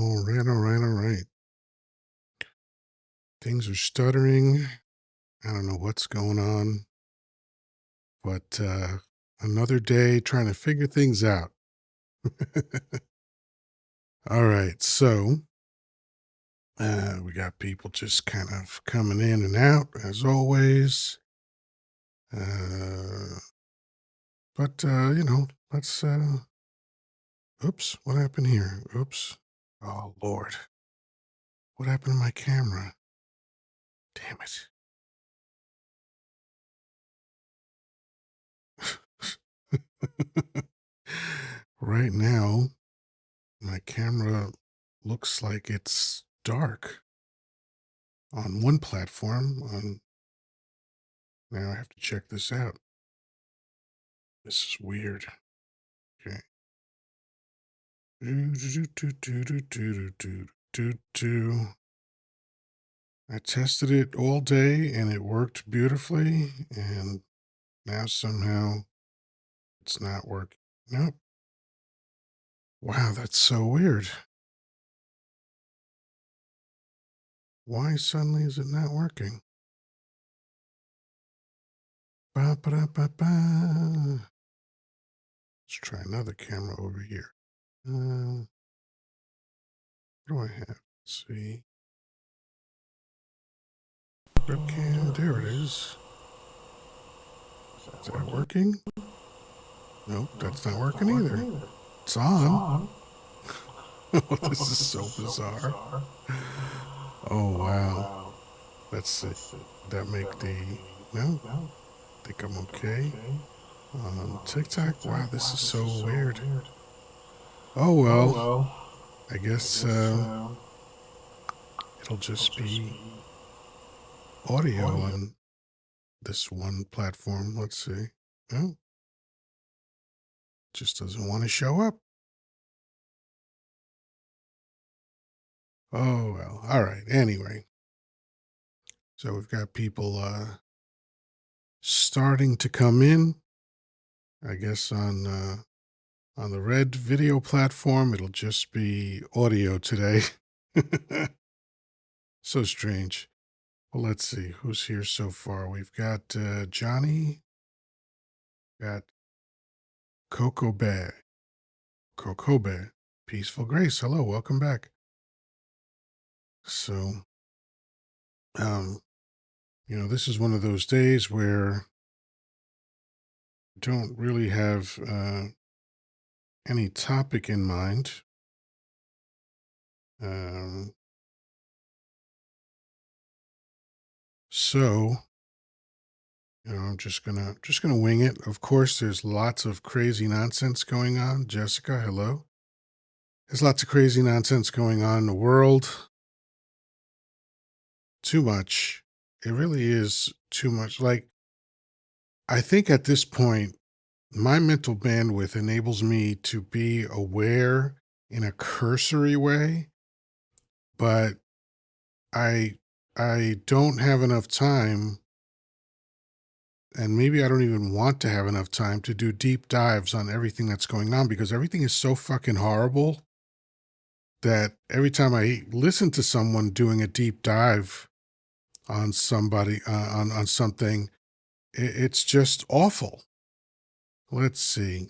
All right, all right, all right. Things are stuttering. I don't know what's going on, but another day trying to figure things out. All right, so we got people just kind of coming in and out as always. Uh, but let's. Oops, what happened here? Oops. Oh Lord, what happened to my camera? Damn it. Right now, my camera looks like it's dark on one platform. Now I have to check this out. This is weird. Okay. Do, do, do, do, do, do, do, do, do. I tested it all day and it worked beautifully, and now somehow it's not working. Nope. Wow, that's so weird. Why suddenly is it not working? Ba, ba, da, ba, ba. Let's try another camera over here. What do I have? Let's see. Webcam, there it is. Is that working? Nope, that's not working either. It's on. Oh, this is so bizarre. Oh, wow. Let's see. That make the... No? I think I'm okay. On TikTok? Wow, this is so weird. Oh, well. I guess it'll just be audio on this one platform. Let's see. Oh, just doesn't want to show up. Oh, well. All right. Anyway. So we've got people starting to come in. I guess on the red video platform, it'll just be audio today. So strange. Well, let's see who's here so far. We've got Johnny, got Coco Bear, Coco Bear, Peaceful Grace. Hello, welcome back. So, um, this is one of those days where I don't really have any topic in mind. Um, so I'm just gonna wing it. Of course, there's lots of crazy nonsense going on. Jessica, hello. There's lots of crazy nonsense going on in the world. Too much. It really is too much. Like, I think at this point, my mental bandwidth enables me to be aware in a cursory way, but I I don't have enough time, and maybe I don't even want to have enough time to do deep dives on everything that's going on because everything is so fucking horrible that every time I listen to someone doing a deep dive on somebody on something, it's just awful. Let's see.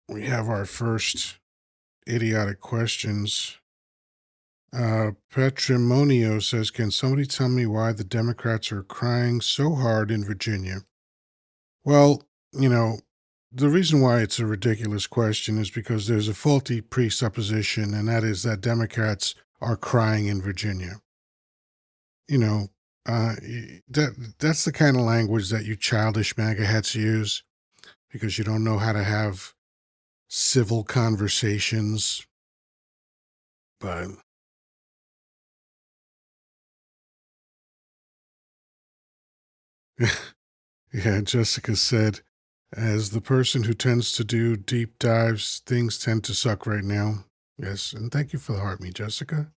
We have our first idiotic questions. Patrimonio says, "Can somebody tell me why the Democrats are crying so hard in Virginia?" Well, you know, the reason why it's a ridiculous question is because there's a faulty presupposition, and that is that Democrats are crying in Virginia. You know, that's the kind of language that you childish MAGA hats use because you don't know how to have civil conversations. But yeah, Jessica said, as the person who tends to do deep dives, things tend to suck right now. Yes, and thank you for the heart, me, Jessica.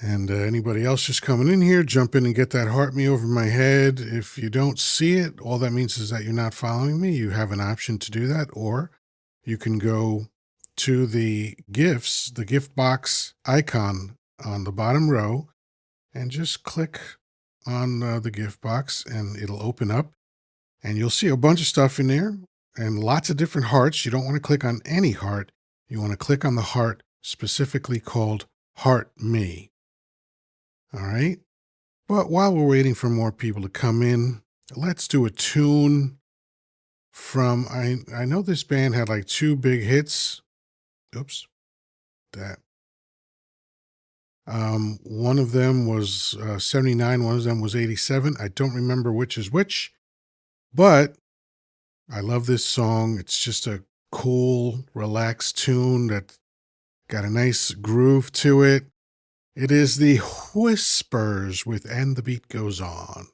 And anybody else just coming in here, jump in and get that heart me over my head. If you don't see it, all that means is that you're not following me. You have an option to do that, or you can go to the gift box icon on the bottom row, and just click on the gift box, and it'll open up, and you'll see a bunch of stuff in there and lots of different hearts. You don't want to click on any heart. You want to click on the heart specifically called Heart Me. All right. But while we're waiting for more people to come in, let's do a tune from, I know this band had like two big hits. Oops, that. One of them was 79, one of them was 87. I don't remember which is which, but I love this song. It's just a cool, relaxed tune that got a nice groove to it. It is the Whispers with And the Beat Goes On.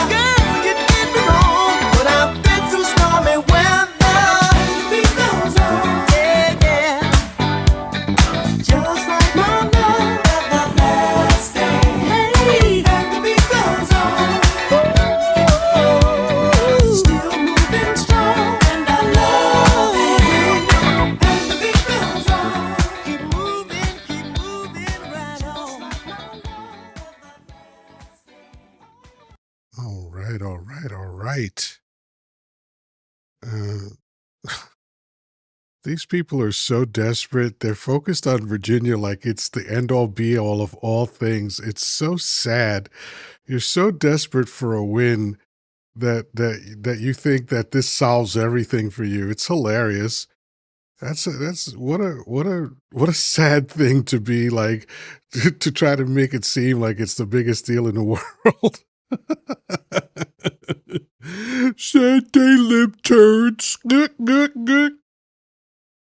Girl, you did me wrong, but I've been through stormy weather. Right. Uh, these people are so desperate. They're focused on Virginia like it's the end all be all of all things. It's so sad. You're so desperate for a win that you think that this solves everything for you. It's hilarious. That's what a sad thing to be like to try to make it seem like it's the biggest deal in the world. Sad day lip turds.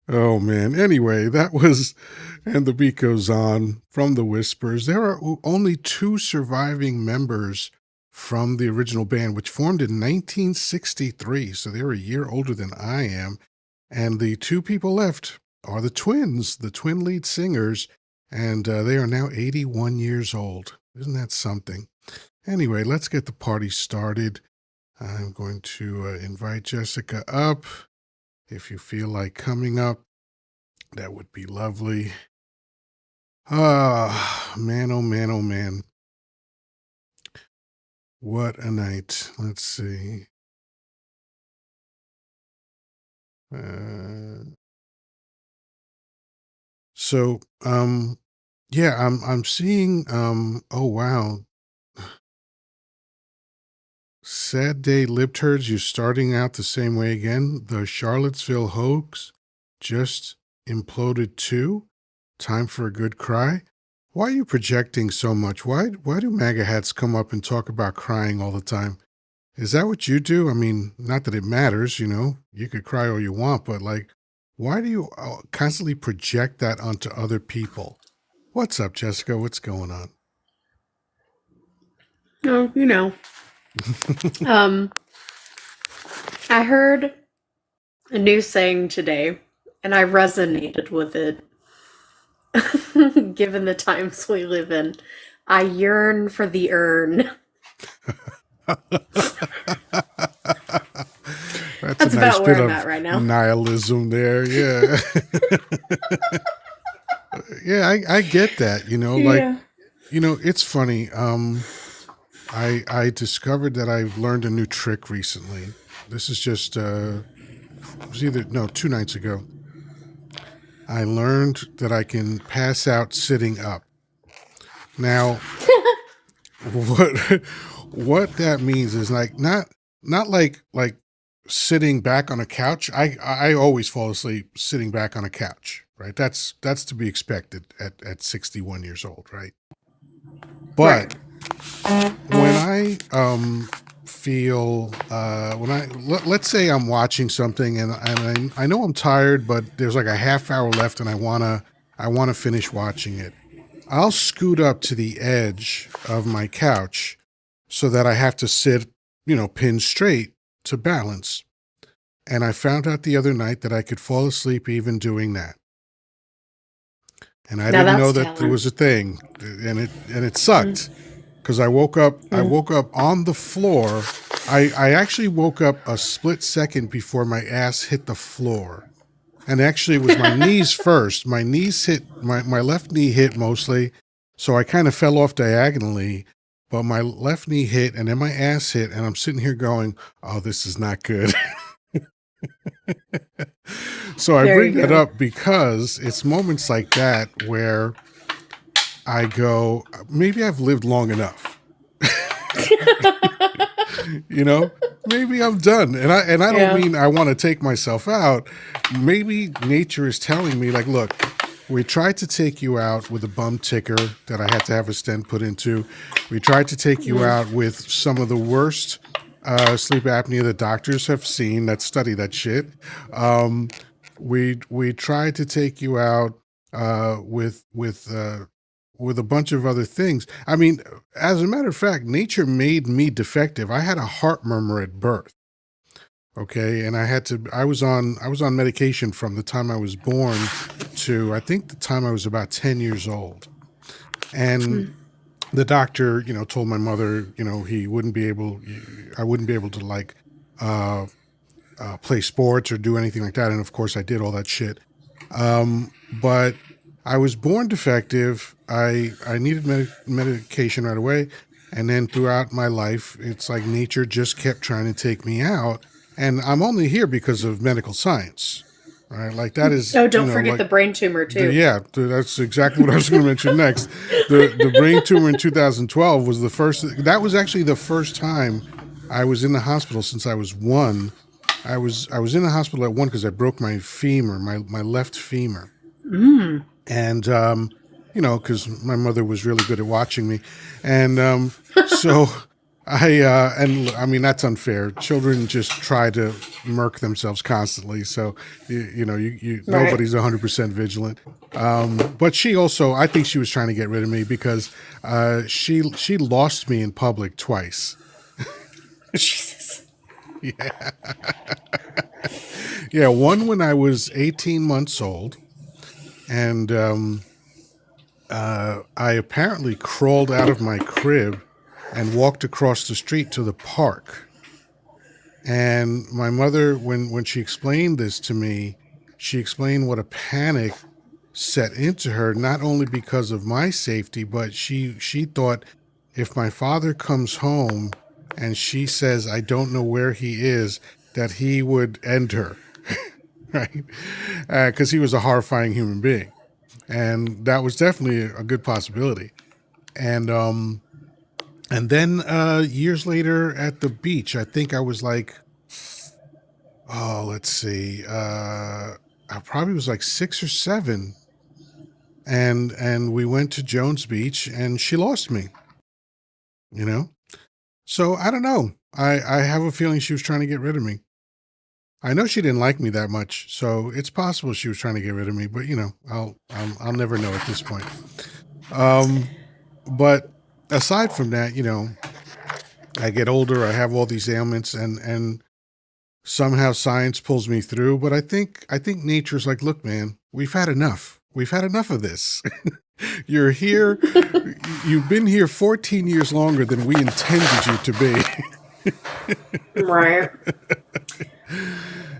Oh man. Anyway, that was and the beat goes on from the Whispers. There are only two surviving members from the original band, which formed in 1963. So they're a year older than I am. And the two people left are the twins, the twin lead singers, and they are now 81 years old. Isn't that something? Anyway, let's get the party started. I'm going to invite Jessica up. If you feel like coming up, that would be lovely. Ah, man, oh man, oh man. What a night. Let's see. Uh, so, yeah, I'm seeing, oh wow. Sad day, lip turds. You're starting out the same way again. The Charlottesville hoax just imploded too. Time for a good cry. Why are you projecting so much? Why do MAGA hats come up and talk about crying all the time? Is that what you do? I mean, not that it matters, you could cry all you want, but like, why do you constantly project that onto other people? What's up, Jessica? What's going on? Oh, um, I heard a new saying today, and I resonated with it, given the times we live in. I yearn for the urn. That's a That's nice about where bit I'm of at right now. nihilism there. Yeah. Yeah, I get that, like, Yeah. it's funny. I discovered that I've learned a new trick recently. This is just it was either no, 2 nights ago. I learned that I can pass out sitting up. Now, what what that means is like not like sitting back on a couch. I always fall asleep sitting back on a couch, right? That's to be expected at 61 years old, right? But Right. when I feel when let's say I'm watching something and I know I'm tired, but there's like a half hour left and I wanna finish watching it. I'll scoot up to the edge of my couch so that I have to sit, pinned straight to balance. And I found out the other night that I could fall asleep even doing that. And I Now didn't know that's that there talent. was a thing, and it Mm, sucked because I mm. woke up on the floor. I actually woke up a split second before my ass hit the floor. And actually, it was my knees first. My knees hit my left knee hit mostly, so I kind of fell off diagonally. But my left knee hit, and then my ass hit, and I'm sitting here going, "Oh, this is not good." So I There bring you that go. up because it's moments like that where I go, maybe I've lived long enough. you know Maybe I'm done, and I don't Yeah. mean I want to take myself out. Maybe nature is telling me, like, look, we tried to take you out with a bum ticker that I had to have a stent put into. We tried to take you Mm. out with some of the worst sleep apnea that doctors have seen that study that shit. um, we tried to take you out with a bunch of other things. I mean, as a matter of fact, nature made me defective. I had a heart murmur at birth. Okay. And I was on medication from the time I was born to I think the time I was about 10 years old. And Mm. the doctor, told my mother, I wouldn't be able to like uh play sports or do anything like that. And of course I did all that shit. But I was born defective. I needed medication right away. And then throughout my life, it's like nature just kept trying to take me out. And I'm only here because of medical science. Right? Like that is, Oh, don't forget like the brain tumor too. that's exactly what I was going to mention next. The brain tumor in 2012 was the first. That was actually the first time I was in the hospital since I was one. I was in the hospital at one because I broke my femur, my left femur, Mm. and because my mother was really good at watching me, and so and I mean that's unfair. Children just try to murk themselves constantly, so you Right. nobody's 100% vigilant. But she also, I think she was trying to get rid of me because she lost me in public twice. Jesus. Yeah, yeah, one when I was 18 months old, and I apparently crawled out of my crib and walked across the street to the park. And my mother, when she explained this to me, she explained what a panic set into her, not only because of my safety, but she thought if my father comes home and she says I don't know where he is, that he would end her, right? Because he was a horrifying human being, and that was definitely a good possibility. And then years later at the beach, I think I was like, oh, let's see, I probably was like 6 or 7, and we went to Jones Beach, and she lost me. You know, so I don't know. I have a feeling she was trying to get rid of me. I know she didn't like me that much, so it's possible she was trying to get rid of me. But I'll never know at this point. Um, but aside from that, I get older. I have all these ailments, and somehow science pulls me through. But I think nature's like, look, man, we've had enough. We've had enough of this. You're here. You've been here 14 years longer than we intended you to be. Right.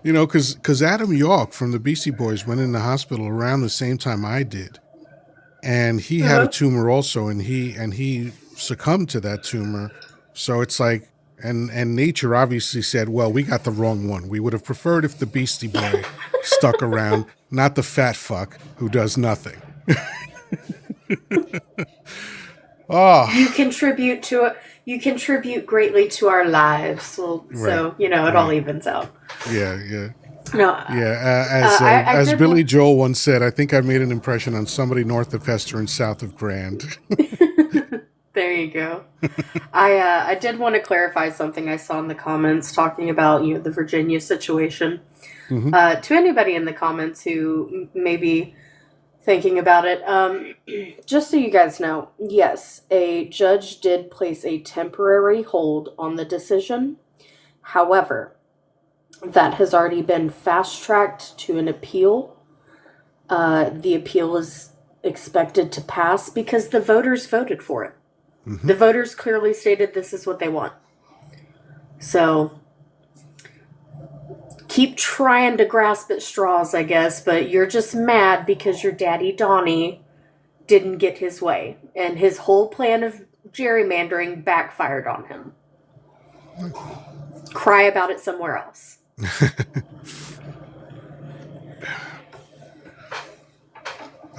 Because Adam Yauch from the Beastie Boys went in the hospital around the same time I did, and he had a Uh-huh. tumor also, and he succumbed to that tumor. So it's like, and nature obviously said, well, we got the wrong one. We would have preferred if the Beastie Boy stuck around, not the fat fuck who does nothing. You Oh, contribute to it. You contribute greatly to our lives. Well, right, so it all right, evens out. yeah, yeah. No, Yeah, as I as did want. Billy Joel once said, I think I've made an impression on somebody north of Hester and south of Grand. There you go. I did want to clarify something I saw in the comments talking about the Virginia situation. Hmm. To anybody in the comments who may be thinking about it, just so you guys know, yes, a judge did place a temporary hold on the decision. However, that has already been fast tracked to an appeal. The appeal is expected to pass because the voters voted for it. Hmm. The voters clearly stated this is what they want. So keep trying to grasp at straws, I guess, but you're just mad because your daddy Donnie didn't get his way, and his whole plan of gerrymandering backfired on him. Cry about it somewhere else.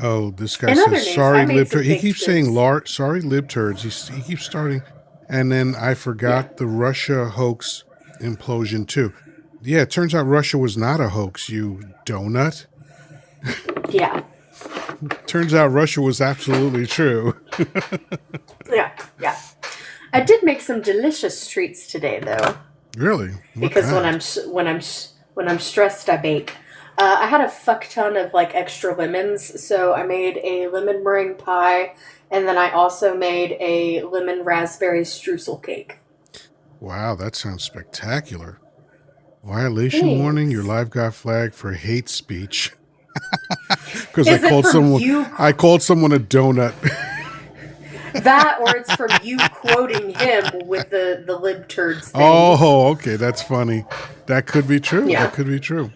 Oh, this guy In says other news, I sorry made libturd. some He baked keeps saying goods. sorry libturds. He keeps starting, and then I Yeah, forgot the Russia hoax implosion too. Yeah, it turns out Russia was not a hoax. You donut. yeah, Turns out Russia was absolutely true. yeah, yeah. I did make some delicious treats today, though, Really? What because when kind? I'm stressed, I bake. I had a fuck ton of like extra lemons, so I made a lemon meringue pie, and then I also made a lemon raspberry streusel cake. Wow, that sounds spectacular. Violation warning, your Thanks. live got flagged for hate speech. Because I Is it called from someone you I called someone a donut. that, or it's from you quoting him with the lib turds thing? Oh, okay, that's funny. That could be true. That Yeah. could be true.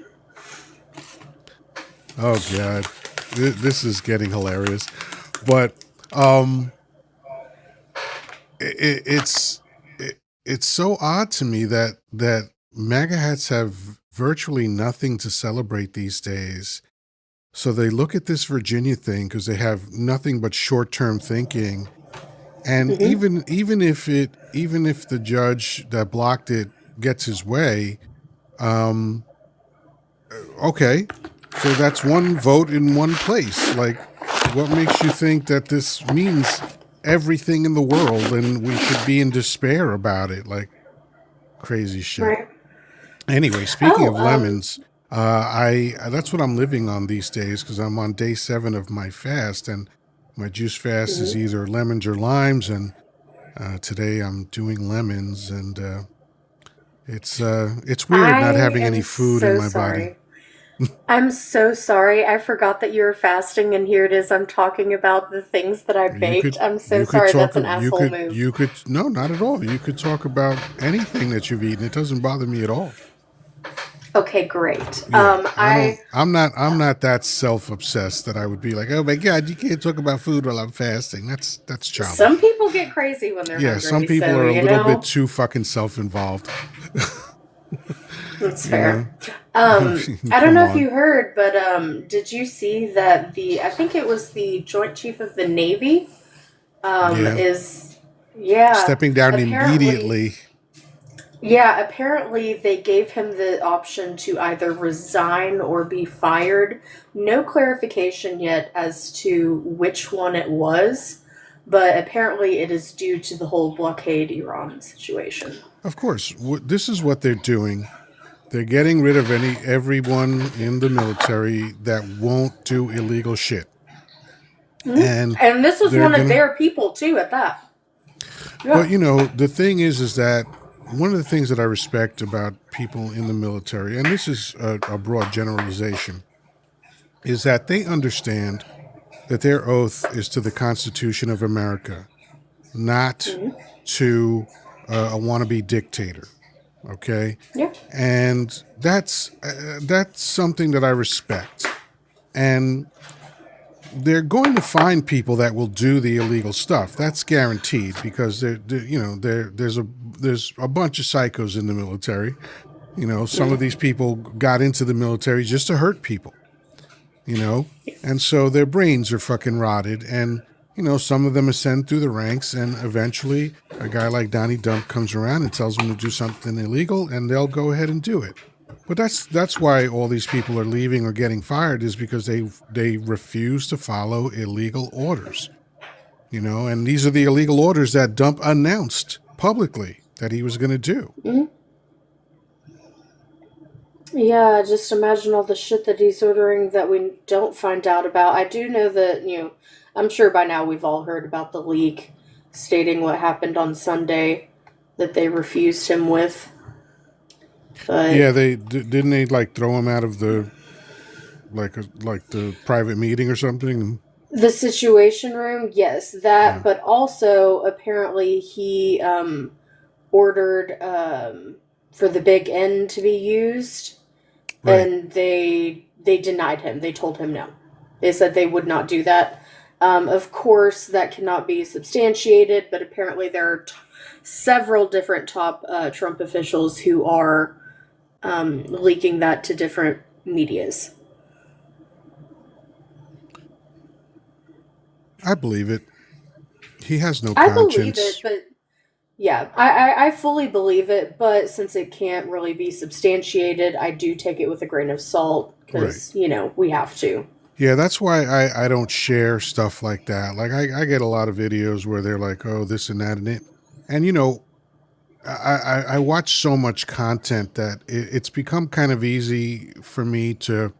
Oh God. This is getting hilarious. But um it's it's so odd to me that MAGA hats have virtually nothing to celebrate these days. So they look at this Virginia thing because they have nothing but short term thinking. And Hmm. even if the judge that blocked it gets his way, um, okay, so that's one vote in one place. Like, what makes you think that this means everything in the world and we should be in despair about it? Like, crazy shit. Right. Anyway, speaking Oh, of lemons, I that's what I'm living on these days because I'm on day 7 of my fast, and my juice fast is mhm. either lemons or limes, and today I'm doing lemons, and it's weird not I having any am food in so my body. sorry. I'm so sorry. I forgot that you were fasting, and here it is. I'm talking about the things that I You baked. could I'm so you could sorry. talk That's an of asshole move. you could no, not at all. You could talk about anything that you've eaten. It doesn't bother me at all. Okay, great. Yeah, I don't. I I'm not that self obsessed that I would be like, oh my god, you can't talk about food while I'm fasting. That's Some childish. people get crazy when they're Yeah, some hungry, people so are a you little bit know too fucking self involved. that's You know, fair. I don't come know if on. you heard, but did you see that the I think it was the Joint Chief of the Navy Yeah, is yeah stepping down apparently immediately. apparently they gave him the option to either resign or be fired. No clarification yet as to which one it was, but apparently it is due to the whole blockade Iran situation. Of course, this is what they're doing. They're getting rid of everyone in the military that won't do illegal shit, Mhm. and And this was they're one of gonna. their people too at that. But Yeah. the thing is that one of the things that I respect about people in the military, and this is a broad generalization, is that they understand that their oath is to the Constitution of America, not Mhm. to a wannabe dictator. Okay, Yeah. and that's something that I respect. And they're going to find people that will do the illegal stuff. That's guaranteed because there's a bunch of psychos in the military. Some of these people got into the military just to hurt people. You know, and so their brains are fucking rotted, and some of them ascend through the ranks, and eventually a guy like Donnie Dump comes around and tells them to do something illegal, and they'll go ahead and do it. But that's why all these people are leaving or getting fired is because they refuse to follow illegal orders. And these are the illegal orders that Dump announced publicly that he was going to do. Mhm. Yeah, just imagine all the shit that he's ordering that we don't find out about. I do know that, I'm sure by now we've all heard about the leak stating what happened on Sunday that they refused him with. But Yeah, they didn't they like throw him out of the like the private meeting or something. the Situation Room, yes, Yeah, that, but also apparently he ordered for the Big N to be used, right. and they denied him. They told him no. They said they would not do that. Of course, that cannot be substantiated, but apparently there are several different top Trump officials who are leaking that to different medias. I believe it. He has no I believe it, conscience. but yeah, I fully believe it, but since it can't really be substantiated, I do take it with a grain of salt Right. because, we have to. Yeah, that's why I don't share stuff like that. Like I get a lot of videos where they're like, oh, this and that and it. And I watch so much content that it's become kind of easy for me to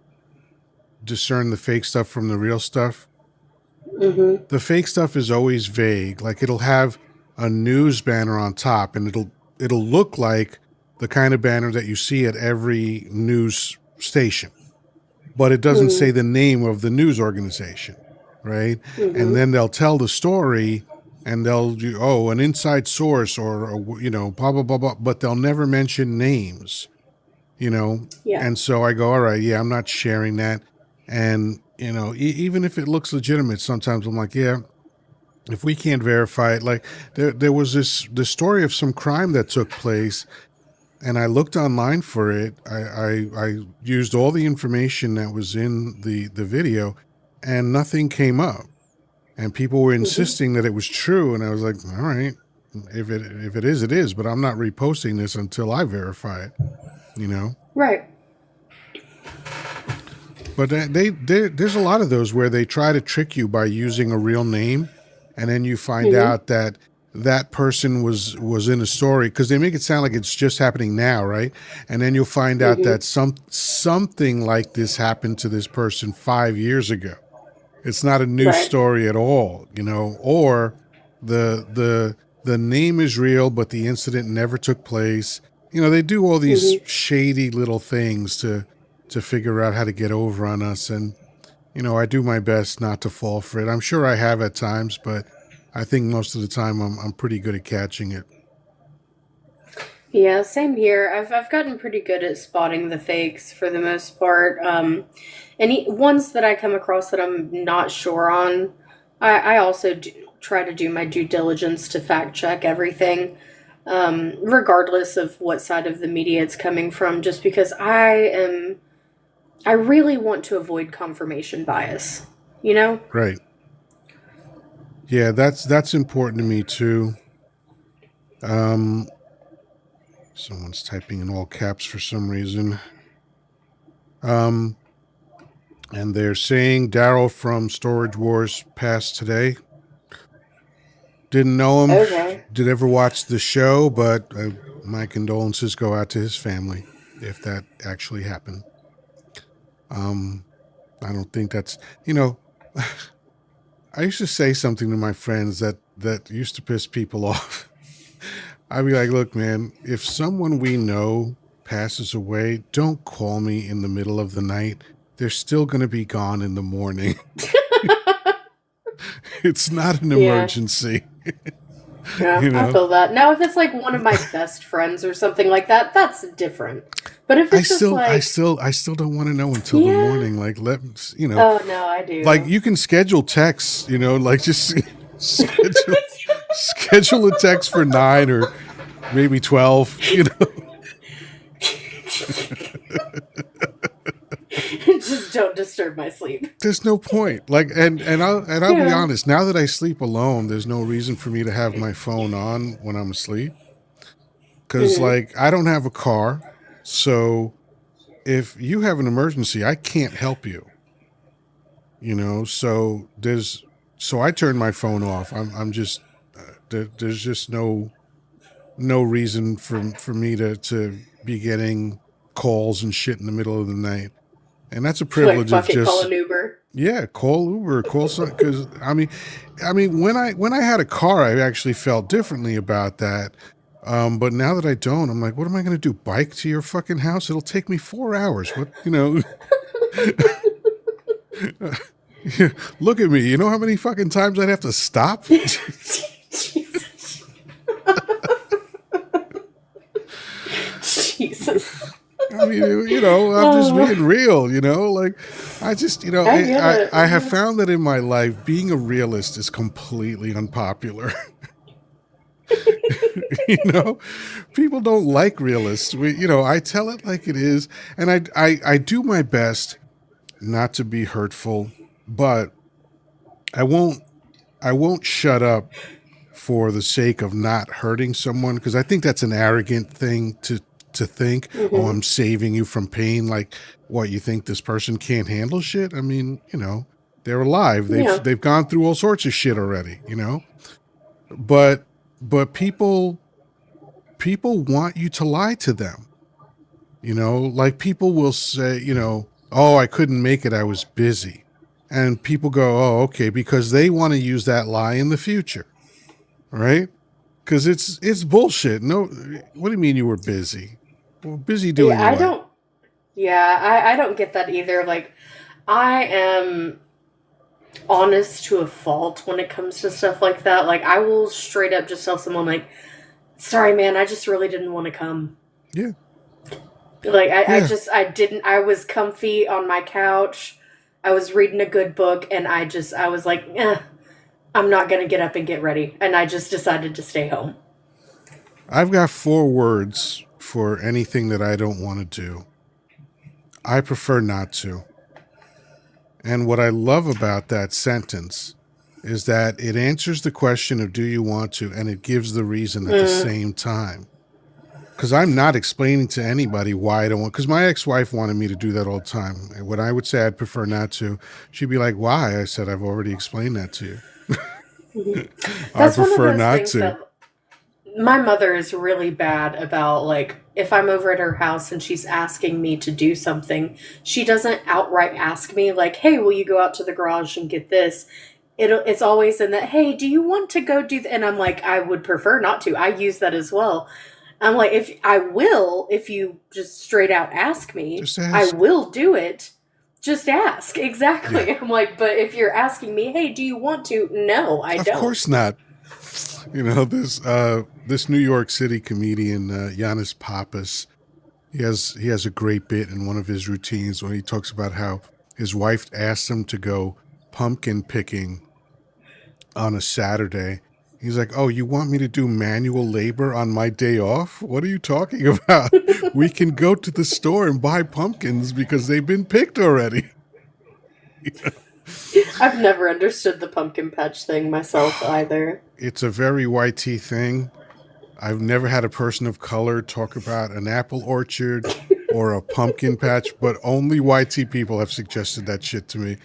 discern the fake stuff from the real stuff. Mm-hmm. The fake stuff is always vague. Like it'll have a news banner on top, and it'll look like the kind of banner that you see at every news station, but it doesn't say Mm-hmm. the name of the news organization, right? And Mm-hmm. then they'll tell the story, and an inside source or blah blah blah blah, but they'll never mention names, you know. Yeah. And so I go, all right, yeah, I'm not sharing that. And even if it looks legitimate, sometimes I'm like, yeah, If we can't verify it, like there was this story of some crime that took place, and I looked online for it. I used all the information that was in the video, and nothing came up. And people were Hmm. insisting that it was true, and I was like, all right, if it is, it is. But I'm not reposting this until I verify it. You know. Right. But there's a lot of those where they try to trick you by using a real name, and then you find Hmm. out that that person was in a story because they make it sound like it's just happening now, right? And then you'll find out Hmm. that something like this happened to this person 5 years ago. It's not a new Right. story at all, or the the the name is real, but the incident never took place. They do all these Hmm. shady little things to figure out how to get over on us, and I do my best not to fall for it. I'm sure I have at times, but I think most of the time I'm pretty good at catching it. Yeah, same here. I've gotten pretty good at spotting the fakes for the most part. Any ones that I come across that I'm not sure on, I also try to do my due diligence to fact check everything, regardless of what side of the media it's coming from. Just because I really want to avoid confirmation bias. You know? Right. Yeah, that's important to me too. Um, Someone's typing in all caps for some reason. Um, and they're saying Daryl from Storage Wars passed today. Didn't know him. Okay. Did ever watch the show, but my condolences go out to his family if that actually happened. Um, I don't think that's you know. I used to say something to my friends that used to piss people off. I'd be like, "Look, man, if someone we know passes away, don't call me in the middle of the night. They're still going to be gone in the morning. It's not an Yeah. emergency." Yeah, you I know. feel that. Now, if it's like one of my best friends or something like that, that's different. But if I it's just still, I like, still, I still don't want to know until the yeah, morning. Like, oh no, I like do. you can schedule texts. Like just schedule a text for 9 or maybe 12. Just don't disturb my sleep. There's no point. Like, and I'll be Yeah. honest. Now that I sleep alone, there's no reason for me to have my phone on when I'm asleep. Because Hmm. like I don't have a car, so if you have an emergency, I can't help you. So I turn my phone off. I'm just there's just no reason for me to be getting calls and shit in the middle of the night. And that's a Like, privilege of fuck it, call just, an Uber. yeah, call Uber, call some, because I mean when I had a car, I actually felt differently about that. But now that I don't, I'm like, what am I going to do? Bike to your fucking house? It'll take me 4 hours. Look at me. You know how many fucking times I'd have to stop? Jesus. Jesus. I mean, I'm just Oh, being real, like I just, I get I, it. I have Yeah. found that in my life, being a realist is completely unpopular. you know, People don't like realists. I tell it like it is. And I do my best not to be hurtful, but I won't, I won't shut up for the sake of not hurting someone, because I think that's an arrogant thing to think. Oh, Hmm. I'm saving you from pain. Like, what, you think this person can't handle shit? I mean, they're alive. They've Yeah. they've gone through all sorts of shit already. But people want you to lie to them. Like people will say, oh, I couldn't make it. I was busy. And people go, oh, okay, because they want to use that lie in the future, right? Because it's bullshit. No, what do you mean you were busy? Well, busy Yeah, doing I what? don't. Yeah, I don't get that either. Like, I am honest to a fault when it comes to stuff like that. Like, I will straight up just tell someone, like, sorry, man, I just really didn't want to come. Yeah, Like, yeah, I didn't, I was comfy on my couch. I was reading a good book, and I was like, eh, I'm not going to get up and get ready. And I just decided to stay home. I've got 4 words for anything that I don't want to do. I prefer not to. And what I love about that sentence is that it answers the question of do you want to, and it gives the reason at the Mm, same time. Because I'm not explaining to anybody why I don't want. Because my ex-wife wanted me to do that all the time. And when I would say I'd prefer not to, she'd be like, "Why?" I said, "I've already explained that to you. mhm. I That's one of prefer those not things to." that my mother is really bad about. Like, if I'm over at her house and she's asking me to do something, she doesn't outright ask me, like, hey, will you go out to the garage and get this? It's always in that, hey, do you want to go do that? And I'm like, I would prefer not to. I use that as well. I'm like, if I will, if you just straight out ask me, Just I ask. will do it. Just ask. Yeah, Exactly. I'm like, but if you're asking me, hey, do you want to? No, I of don't. course not. This New York City comedian Giannis Pappas. He has a great bit in one of his routines when he talks about how his wife asked him to go pumpkin picking on a Saturday. He's like, "Oh, you want me to do manual labor on my day off? What are you talking about? We can go to the store and buy pumpkins because they've been picked already." I've never understood the pumpkin patch thing myself either. It's a very YT thing. I've never had a person of color talk about an apple orchard or a pumpkin patch, but only YT people have suggested that shit to me.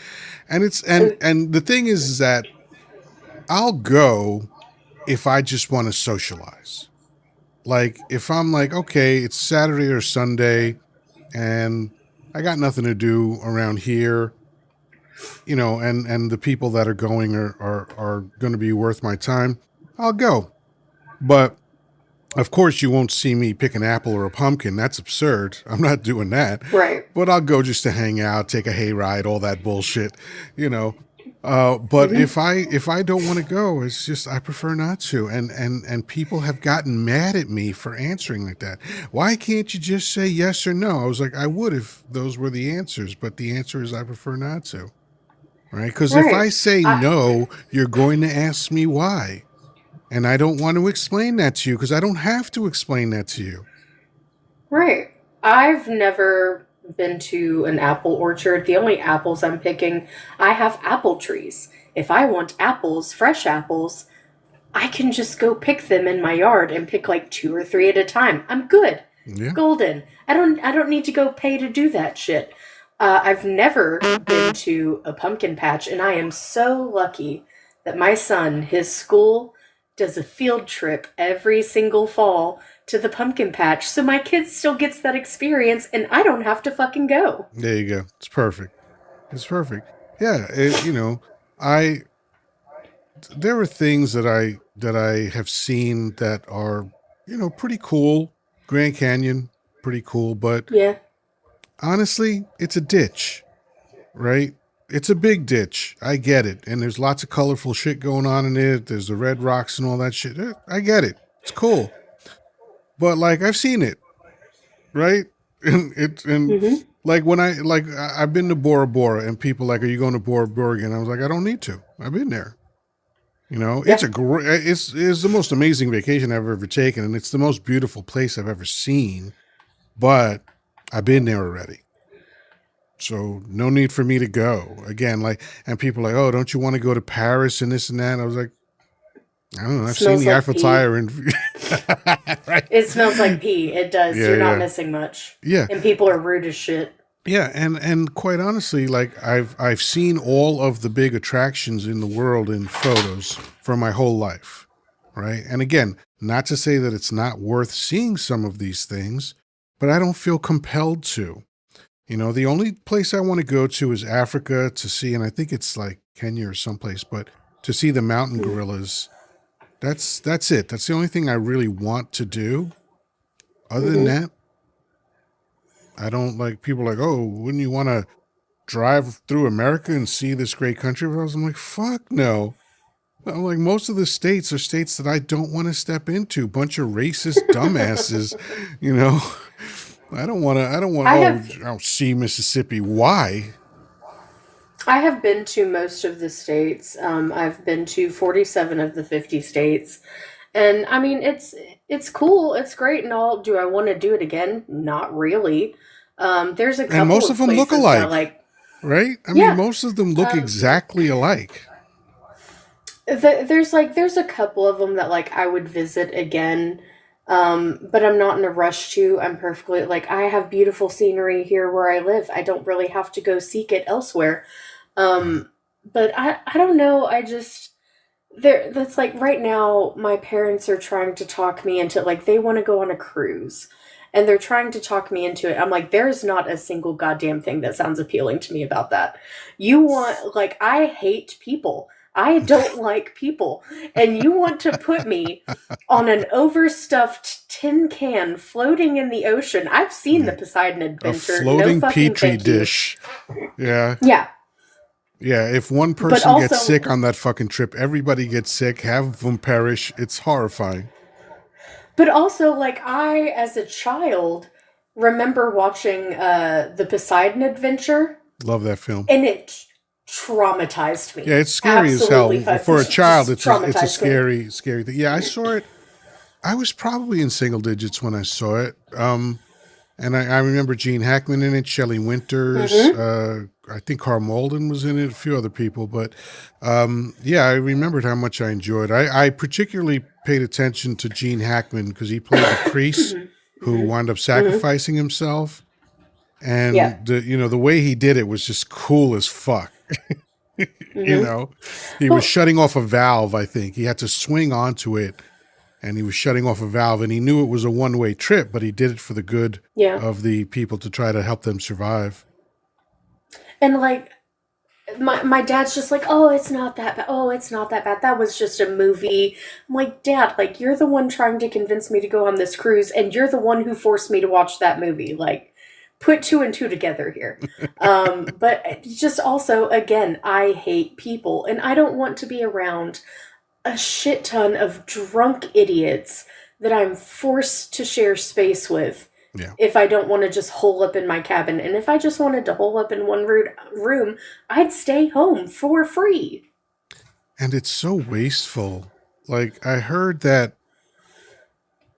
And it's And and the thing is that I'll go if I just want to socialize. Like if I'm like, okay, it's Saturday or Sunday and I got nothing to do around here, and the people that are going are going to be worth my time, I'll go. But of course, you won't see me pick an apple or a pumpkin. That's absurd. I'm not doing that. right. But I'll go just to hang out, take a hayride, all that bullshit, you know. But Hmm. if I don't want to go, it's just I prefer not to. And people have gotten mad at me for answering like that. Why can't you just say yes or no? I was like, I would if those were the answers, but the answer is I prefer not to. Right? Because if I Right. say I, no, you're going to ask me why. And I don't want to explain that to you because I don't have to explain that to you. right. I've never been to an apple orchard. The only apples I'm picking, I have apple trees. If I want apples, fresh apples, I can just go pick them in my yard and pick like two or three at a time. I'm good. Yeah. Golden. I don't need to go pay to do that shit. I've never been to a pumpkin patch, and I am so lucky that my son, his school, does a field trip every single fall to the pumpkin patch, so my kid still gets that experience, and I don't have to fucking go. There you go. It's perfect. It's perfect. Yeah. I there are things that I have seen that are pretty cool. Grand Canyon, pretty cool, but Yeah, honestly, it's a ditch, right? It's a big ditch. I get it. And there's lots of colorful shit going on in it. There's the red rocks and all that shit. I get it. It's cool. But like I've seen it, right? And mm-hmm. like when I've been to Bora Bora and people like, are you going to Bora Bora again? I was like, I don't need to. I've been there. It's Yeah, a great, it's the most amazing vacation I've ever taken, and it's the most beautiful place I've ever seen. But I've been there already. So no need for me to go again. Like, and people are like, oh, don't you want to go to Paris and this and that? I was like, I don't know. I've seen smells the like Eiffel pee. Tower and right. It smells like pee. It does. Yeah, You're not yeah, missing much, yeah, and people are rude as shit. yeah. And quite honestly, like I've seen all of the big attractions in the world in photos for my whole life, right? And again, not to say that it's not worth seeing some of these things, but I don't feel compelled to. The only place I want to go to is Africa to see, and I think it's like Kenya or someplace, but to see the mountain gorillas. That's it. That's the only thing I really want to do. Other than Mm-hmm. that, I don't like people like, oh, wouldn't you want to drive through America and see this great country of ours? I'm like, fuck no. I'm like, most of the states are states that I don't want to step into. Bunch of racist dumbasses, you know. I don't want to. I don't want. I Oh, have I'll see Mississippi. Why? I have been to most of the states. I've been to 47 of the 50 states. And I mean, it's cool, it's great and all. Do I want to do it again? Not really. There's a And couple most of of them look places that alike, like, right? I mean, yeah. most of them look Um, exactly alike. there's a couple of them that like I would visit again, but I'm not in a rush to. I'm perfectly like I have beautiful scenery here where I live. I don't really have to go seek it elsewhere. Right. Um, but I don't know. I just there that's like right now my parents are trying to talk me into like they want to go on a cruise. And they're trying to talk me into it. I'm like, there's not a single goddamn thing that sounds appealing to me about that. You want, like, I hate people. I don't like people. And you want to put me on an overstuffed tin can floating in the ocean. I've seen the Yeah. Poseidon A Adventure. No floating fucking petri thank you. dish. Yeah. Yeah. Yeah. If one But person gets sick also, on that fucking trip, everybody gets sick, half of them perish. It's horrifying. like, I, as a child, remember watching the Poseidon Adventure, Love that film. and it traumatized Yeah, me. it's scary as Absolutely, hell. For a child, just it's a traumatized me. scary thing. Yeah, I saw it. I was probably in single digits when I saw it. And I remember Gene Hackman in it, Shelley Winters, Mm-hmm. I think Carl Malden was in it, a few other people. But yeah, I remembered how much I enjoyed. I particularly paid attention to Gene Hackman because he played the priest who Mm-hmm. wound up Mm-hmm. sacrificing himself. Yeah. And the way he did it was just cool as fuck. you Mm-hmm. know, he was Well, shutting off a valve, I think. He had to swing onto it and he was shutting off a valve and he knew it was a one-way trip, but he did it for the good yeah. of the people to try to help them survive. And like my dad's just like, oh, it's not that bad. Oh, it's not that bad. That was just a movie. I'm like, Dad, like you're the one trying to convince me to go on this cruise, and you're the one who forced me to watch that movie. Like, put two and two together here. But just also, again, I hate people, and I don't want to be around a shit ton of drunk idiots that I'm forced to share space with Yeah. if I don't want to just hole up in my cabin. And if I just wanted to hole up in one room, I'd stay home for free. And it's so wasteful. Like I heard that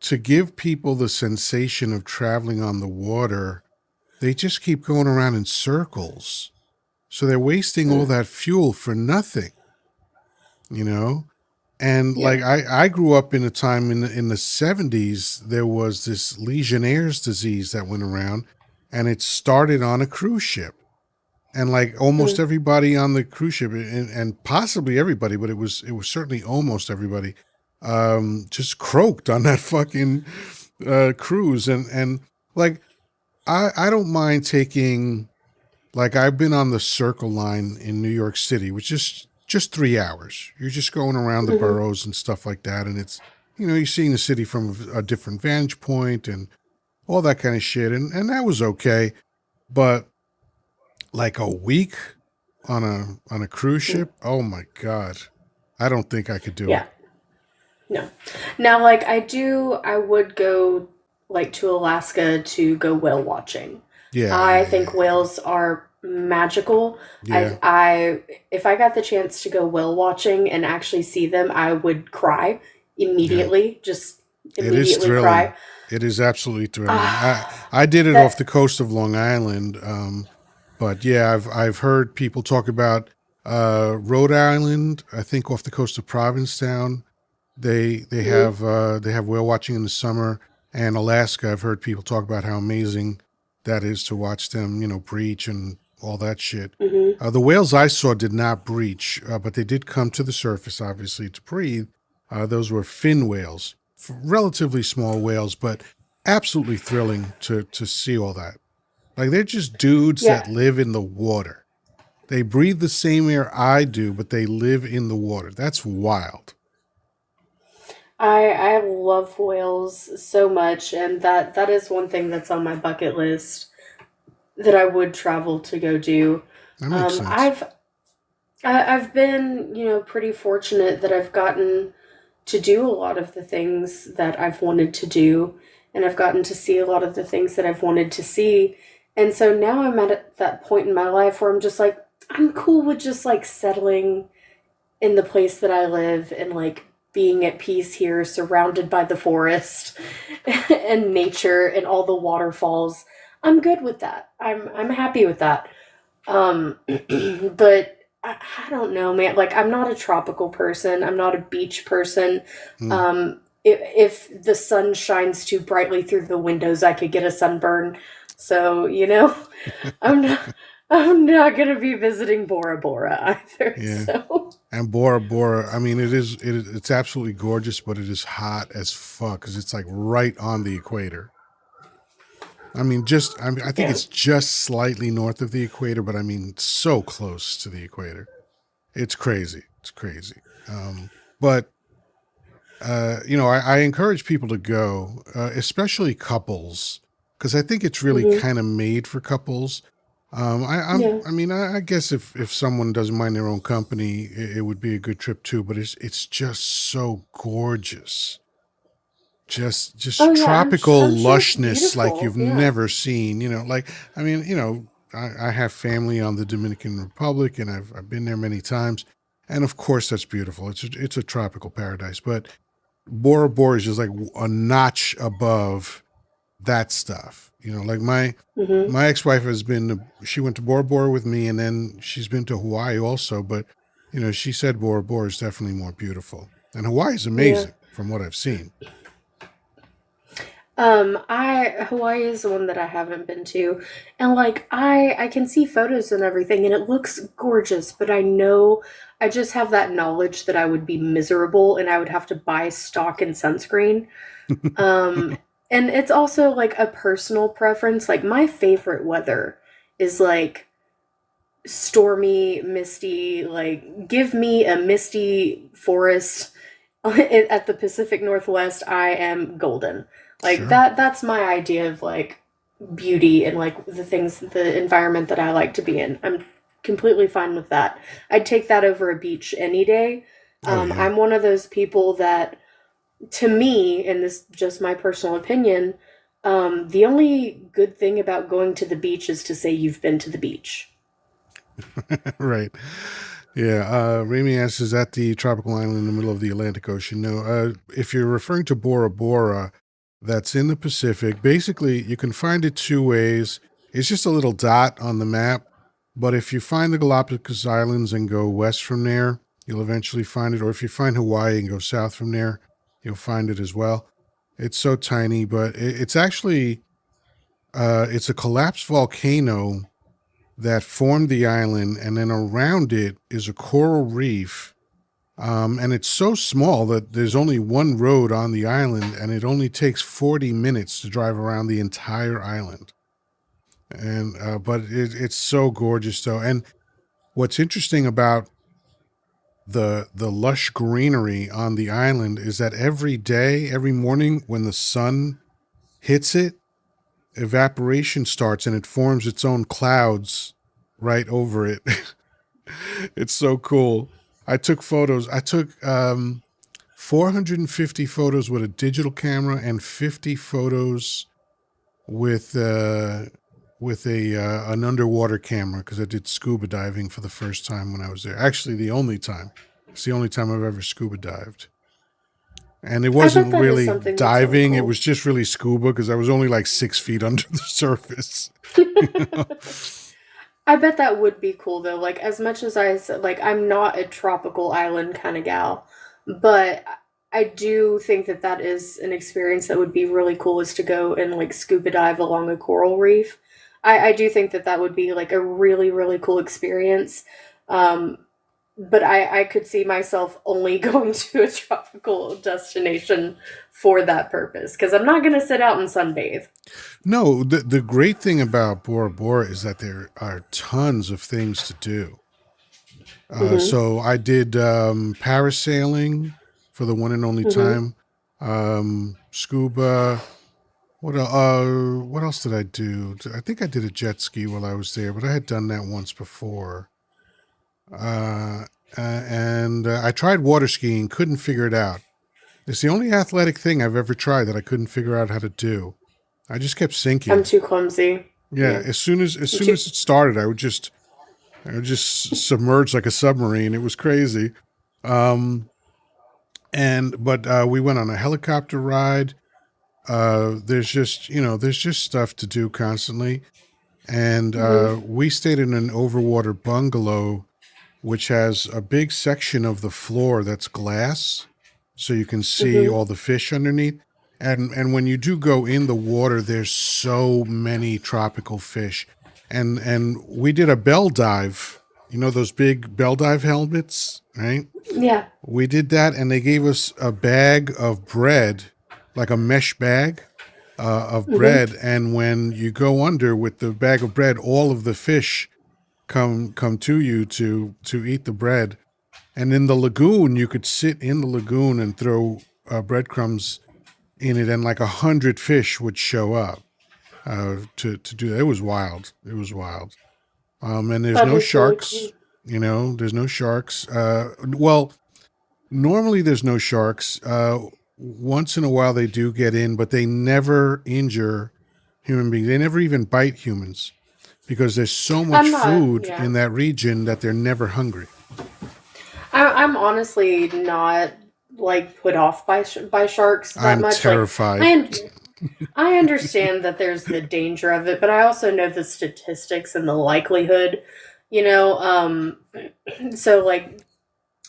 to give people the sensation of traveling on the water, they just keep going around in circles. So they're wasting all Mm, that fuel for nothing, you know? And yeah. like I grew up in a time in the 70s, there was this Legionnaire's disease that went around and it started on a cruise ship. And like almost Mm, everybody on the cruise ship and possibly everybody, but it was certainly almost everybody, just croaked on that fucking cruise. And like I don't mind taking, like I've been on the Circle Line in New York City, which is just 3 hours. You're just going around the mm-hmm. boroughs and stuff like that, and it's, you're seeing the city from a different vantage point and all that kind of shit, and that was okay. But like a week on a cruise Mm, ship, oh my god, I don't think I could do yeah. it. No. Now, like, I would go, like, to Alaska to go whale watching. Yeah, I yeah, yeah, think whales are magical. yeah. If I got the chance to go whale watching and actually see them, I would cry Yeah. immediately, just It is immediately cry. thrilling. It is absolutely thrilling. I Ah, did it off that, the coast of Long Island, but yeah, I've heard people talk about Rhode Island. I think off the coast of Provincetown, mhm, they have whale watching in the summer, and Alaska. I've heard people talk about how amazing that is to watch them, breach and all that shit. mhm. The whales I saw did not breach, but they did come to the surface, obviously, to breathe. Those were fin whales, relatively small whales, but absolutely thrilling to see all that. Like they're just dudes Yeah, that live in the water. They breathe the same air I do, but they live in the water. That's wild. I love whales so much, and that is one thing that's on my bucket list that I would travel to go do. That makes Um, sense. I've I've been, pretty fortunate that I've gotten to do a lot of the things that I've wanted to do, and I've gotten to see a lot of the things that I've wanted to see. And so now I'm at that point in my life where I'm just like, I'm cool with just like settling in the place that I live and like being at peace here, surrounded by the forest and nature and all the waterfalls. I'm good with that. I'm happy with that. But I don't know, man. Like, I'm not a tropical person. I'm not a beach person. Mm. If the sun shines too brightly through the windows, I could get a sunburn. So, I'm not. I'm not gonna be visiting Bora Bora either. Yeah. So, And Bora Bora, I mean, it's absolutely gorgeous, but it is hot as fuck because it's like right on the equator. I think yeah. it's just slightly north of the equator, but I mean, so close to the equator. It's crazy. It's crazy. But I encourage people to go, especially couples, because I think it's really Hmm. kind of made for couples. Yeah. I guess if someone doesn't mind their own company, it would be a good trip too. But it's just so gorgeous, just Oh yeah. tropical I'm sure it's lushness like beautiful. you've Yeah. never seen. I have family on the Dominican Republic, and I've been there many times, and of course that's beautiful. It's a tropical paradise, but Bora Bora is just like a notch above that stuff. Like Hmm. my ex-wife she went to Bora Bora with me, and then she's been to Hawaii also, but she said Bora Bora is definitely more beautiful. And Hawaii is Yeah. amazing from what I've seen. I Hawaii is the one that I haven't been to, and like I can see photos and everything, and it looks gorgeous. But I know I just have that knowledge that I would be miserable, and I would have to buy stock and sunscreen. Um, and it's also like a personal preference. Like my favorite weather is like stormy, misty. Like give me a misty forest at the Pacific Northwest, I am golden. Like Sure. that's my idea of like beauty and like the environment that I like to be in. I'm completely fine with that. I'd take that over a beach any day. Oh yeah. I'm one of those people that, to me, and this is just my personal opinion, the only good thing about going to the beach is to say you've been to the beach. Right. Yeah. Remy asks, is that the tropical island in the middle of the Atlantic Ocean? No. If you're referring to Bora Bora, that's in the Pacific. Basically, you can find it two ways. It's just a little dot on the map. But if you find the Galapagos Islands and go west from there, you'll eventually find it. Or if you find Hawaii and go south from there, you'll find it as well. It's so tiny, but it's actually it's a collapsed volcano that formed the island, and then around it is a coral reef. And it's so small that there's only one road on the island, and it only takes 40 minutes to drive around the entire island. And but it's so gorgeous, though. And what's interesting about the lush greenery on the island is that every day, every morning, when the sun hits it, evaporation starts and it forms its own clouds right over it. It's so cool. I took photos. I took 450 photos with a digital camera and 50 photos with uh, with a an underwater camera because I did scuba diving for the first time when I was there. Actually, the only time. It's the only time I've ever scuba dived. And it I bet wasn't that is really something that's really diving; it cool. was just really scuba because I was only like 6 feet under the surface. You know? I bet that would be cool though. Like as much as I said, like I'm not a tropical island kind of gal, but I do think that that is an experience that would be really cool is to go and like scuba dive along a coral reef. I do think that that would be like a really really cool experience. Um, but I could see myself only going to a tropical destination for that purpose because I'm not gonna sit out and sunbathe. No, the great thing about Bora Bora is that there are tons of things to do. Mm-hmm. So I did parasailing for the one and only Mm-hmm. time. Scuba. What else did I do? I think I did a jet ski while I was there, but I had done that once before. Uh, and I tried water skiing, couldn't figure it out. It's the only athletic thing I've ever tried that I couldn't figure out how to do. I just kept I'm sinking. too clumsy. Yeah, Yeah. as soon as I'm it too. started, It just submerged like a submarine. It was crazy. Um, but we went on a helicopter ride. There's just there's just stuff to do constantly, and Mhm. we stayed in an overwater bungalow, which has a big section of the floor that's glass, so you can see Mhm. all the fish underneath. And when you do go in the water, there's so many tropical fish. And we did a bell dive, those big bell dive helmets, right? Yeah. We did that, and they gave us a bag of bread, like a mesh bag of Mhm. bread. And when you go under with the bag of bread, all of the fish come to you to eat the bread. And in the lagoon, you could sit in the lagoon and throw breadcrumbs in it, and like 100 fish would show up to do that. It was wild. It was wild. And there's That no is really cool. sharks. There's no sharks. Well, normally there's no sharks. Once in a while they do get in, but they never injure human beings. They never even bite humans because there's so much I'm not. food Yeah. in that region that they're never hungry. I'm honestly not like put off by sharks that I'm much. Like I terrified. am. I understand that there's the danger of it, but I also know the statistics and the likelihood. You know, so like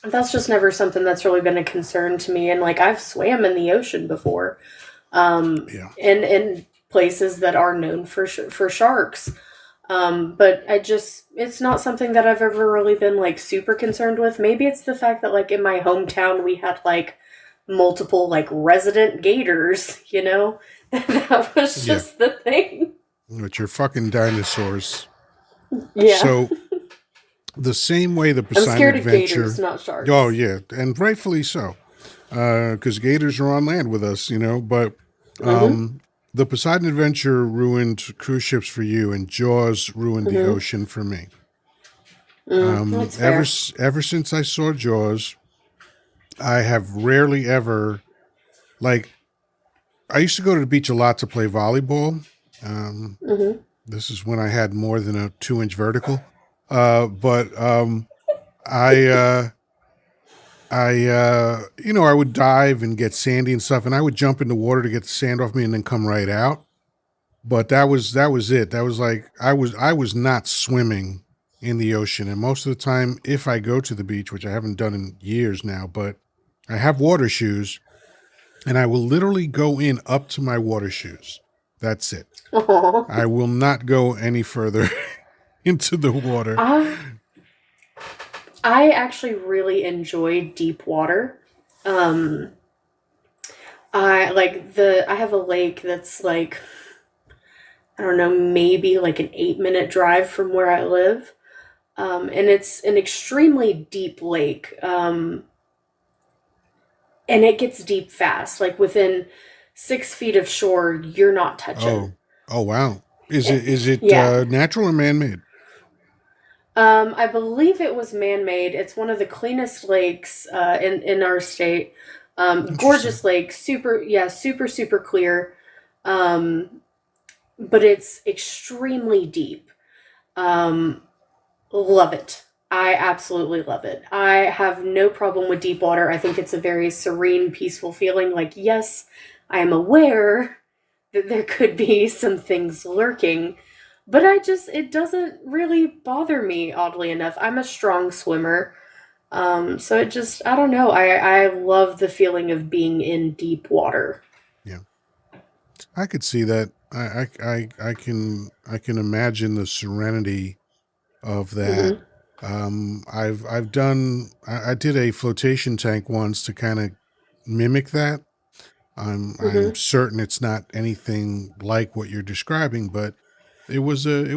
that's just never something that's really been a concern to me. And like I've swam in the ocean before, Yeah. in places that are known for sharks. But it's not something that I've ever really been like super concerned with. Maybe it's the fact that like in my hometown we had like multiple like resident gators, you know? That was Yeah. just the thing. But you're fucking dinosaurs. Yeah. So the same way the I'm Poseidon scared of gators, Adventure. not Oh sharks. yeah, and rightfully so, because gators are on land with us, But Mm-hmm. um, the Poseidon Adventure ruined cruise ships for you, and Jaws ruined the Mm-hmm. ocean for me. That's Ever fair. ever since I saw Jaws, I have rarely ever like. I used to go to the beach a lot to play volleyball. Um, Mm-hmm. this is when I had more than a 2-inch vertical. But I I would dive and get sandy and stuff, and I would jump in the water to get the sand off me and then come right out. But that was it. That was like I was not swimming in the ocean. And most of the time, if I go to the beach, which I haven't done in years now, but I have water shoes, and I will literally go in up to my water shoes. That's it. Aw. I will not go any further into the water. I I actually really enjoy deep water. Um, I have a lake that's like I don't know, maybe like an 8 minute drive from where I live. And it's an extremely deep lake. And it gets deep fast. Like within 6 feet of shore, you're not touching. Oh, oh wow. Is it It, is it yeah. natural or man made? I believe it was man made. It's one of the cleanest lakes in our state. Interesting. Gorgeous lake, super, yeah, super, super clear. Um, but it's extremely deep. Um, Love it. I absolutely love it. I have no problem with deep water. I think it's a very serene, peaceful feeling. Like, yes, I am aware that there could be some things lurking, but it doesn't really bother me, oddly enough. I'm a strong swimmer. So I don't know. I love the feeling of being in deep water. Yeah. I could see that. I can imagine the serenity of that. Mm I did a flotation tank once to kind of mimic that. hmm. Mm I'm hmm. certain it's not anything like what you're describing, but it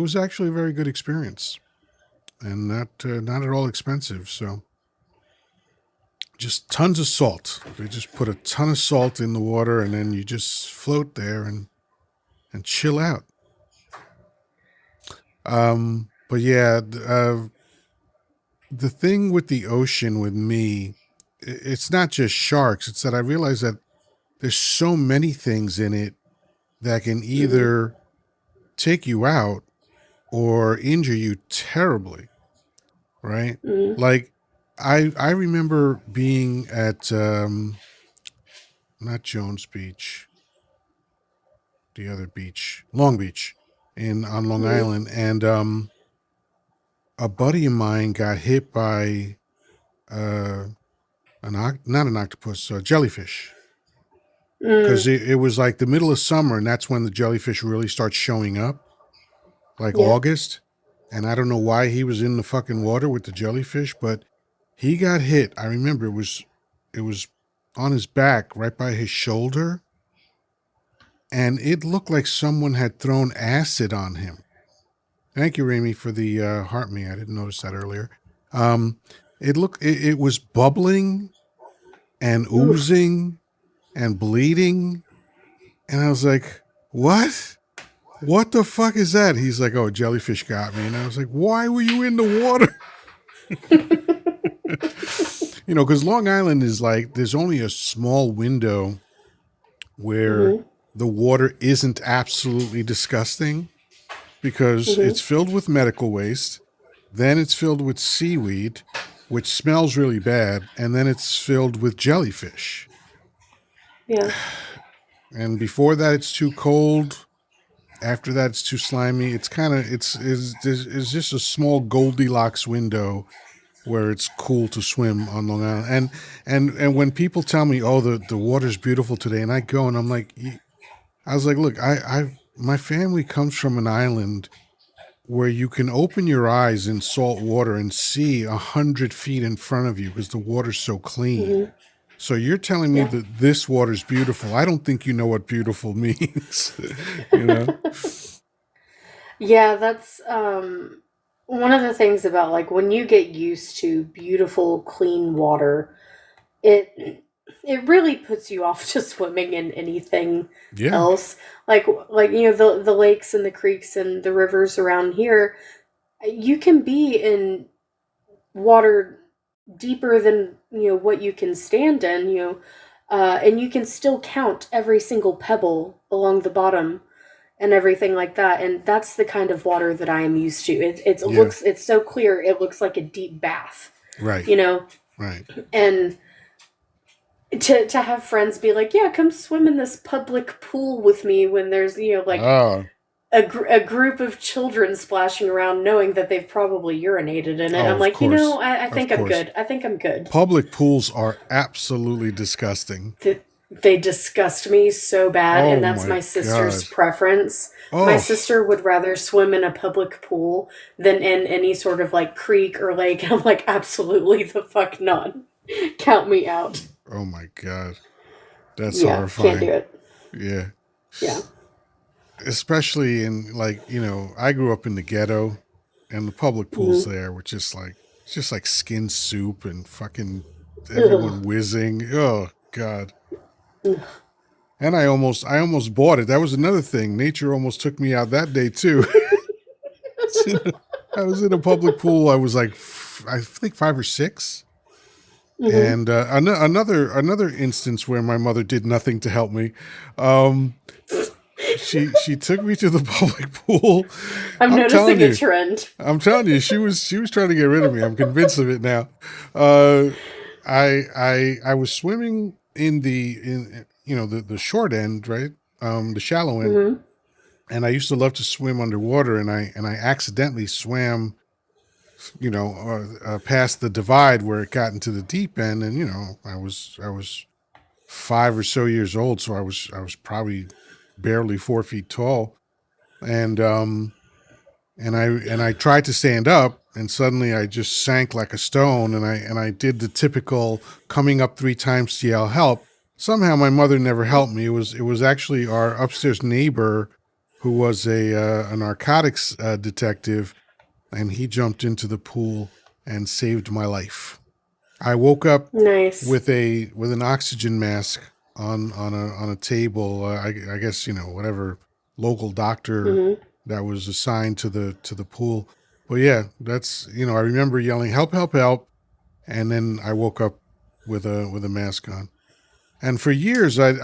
was actually a very good experience, and not at all expensive. So just tons of salt. They just put a ton of salt in the water, and then you just float there and chill out. But yeah, the thing with the ocean with me, it's not just sharks. It's that I realize that there's so many things in it that can Mm hmm. either take you out or injure you terribly. right? Mhm. Like I remember being at not Jones Beach, the other beach, Long Beach, in on Long Mhm. Island, and a buddy of mine got hit by uh not an octopus, a jellyfish, because Mm. it was like the middle of summer, and that's when the jellyfish really starts showing up, like Yeah. August. And I don't know why he was in the fucking water with the jellyfish, but he got hit. I remember it was on his back, right by his shoulder, and it looked like someone had thrown acid on him. Thank you, Ramy, for the heart me. I didn't notice that earlier. Um, it was bubbling and Oof. oozing and bleeding, and I was like, "What? What the fuck is that?" He's like, "Oh, jellyfish got me," and I was like, "Why were you in the water?" Because Long Island is like there's only a small window where Mhm. the water isn't absolutely disgusting because Mhm. it's filled with medical waste. Then it's filled with seaweed, which smells really bad, and then it's filled with jellyfish. Yeah. And before that, it's too cold. After that, it's too slimy. It's kind of it's just a small Goldilocks window where it's cool to swim on Long Island. And when people tell me, "Oh, the water's beautiful today," and I go and I'm like, I was like, "Look, my family comes from an island where you can open your eyes in salt water and see 100 feet in front of you because the water's so clean. Mhm. So you're telling me Yeah. that this water's beautiful. I don't think you know what beautiful means, you know? Yeah, that's one of the things about like when you get used to beautiful clean water, it it really puts you off to swimming in anything Yeah, else. Like the lakes and the creeks and the rivers around here, you can be in water deeper than what you can stand in, and you can still count every single pebble along the bottom and everything like that. And that's the kind of water that I am used to. yeah, It's so clear, it looks like a deep bath, right, you know. right. And to have friends be like, yeah, come swim in this public pool with me when there's like Oh, a group of children splashing around knowing that they've probably urinated in it. oh, I'm of like, course, I of think I'm course. good. I think I'm good. Public pools are absolutely disgusting. They disgust me so bad, and Oh that's my my sister's God. preference. My Oh, sister would rather swim in a public pool than in any sort of like creek or lake. And I'm like, absolutely the fuck not. Count me out. oh my God. That's Yeah, can't do horrifying. it. Yeah. Yeah. Especially in like, I grew up in the ghetto and the public pools Hmm. there were just like it's just like skin soup and fucking Ugh. everyone whizzing. Oh God. And I almost bought it. That was another thing. Nature almost took me out that day too. I was in a public pool. I was like I think 5 or 6. Hmm. And another instance where my mother did nothing to help me. Um, she took me to the public pool. I'm I'm telling noticing a you, trend. I'm telling you, she was trying to get rid of me. I'm convinced of it now. Uh, I was swimming in the short end, right? The shallow end, Hmm. and I used to love to swim underwater, and I accidentally swam, past the divide where it got into the deep end, and I was 5 or so years old, so I was probably barely 4 feet tall, and and I tried to stand up, and suddenly I just sank like a stone, and I did the typical coming up 3 times to yell help. Somehow my mother never helped me. It was actually our upstairs neighbor who was a narcotics detective, and he jumped into the pool and saved my life. I woke up Nice. with an oxygen mask on a table. I guess whatever local doctor Hmm. that was assigned to the pool. But yeah, that's I remember yelling help, help, help, and then I woke up with a mask on. And for years, I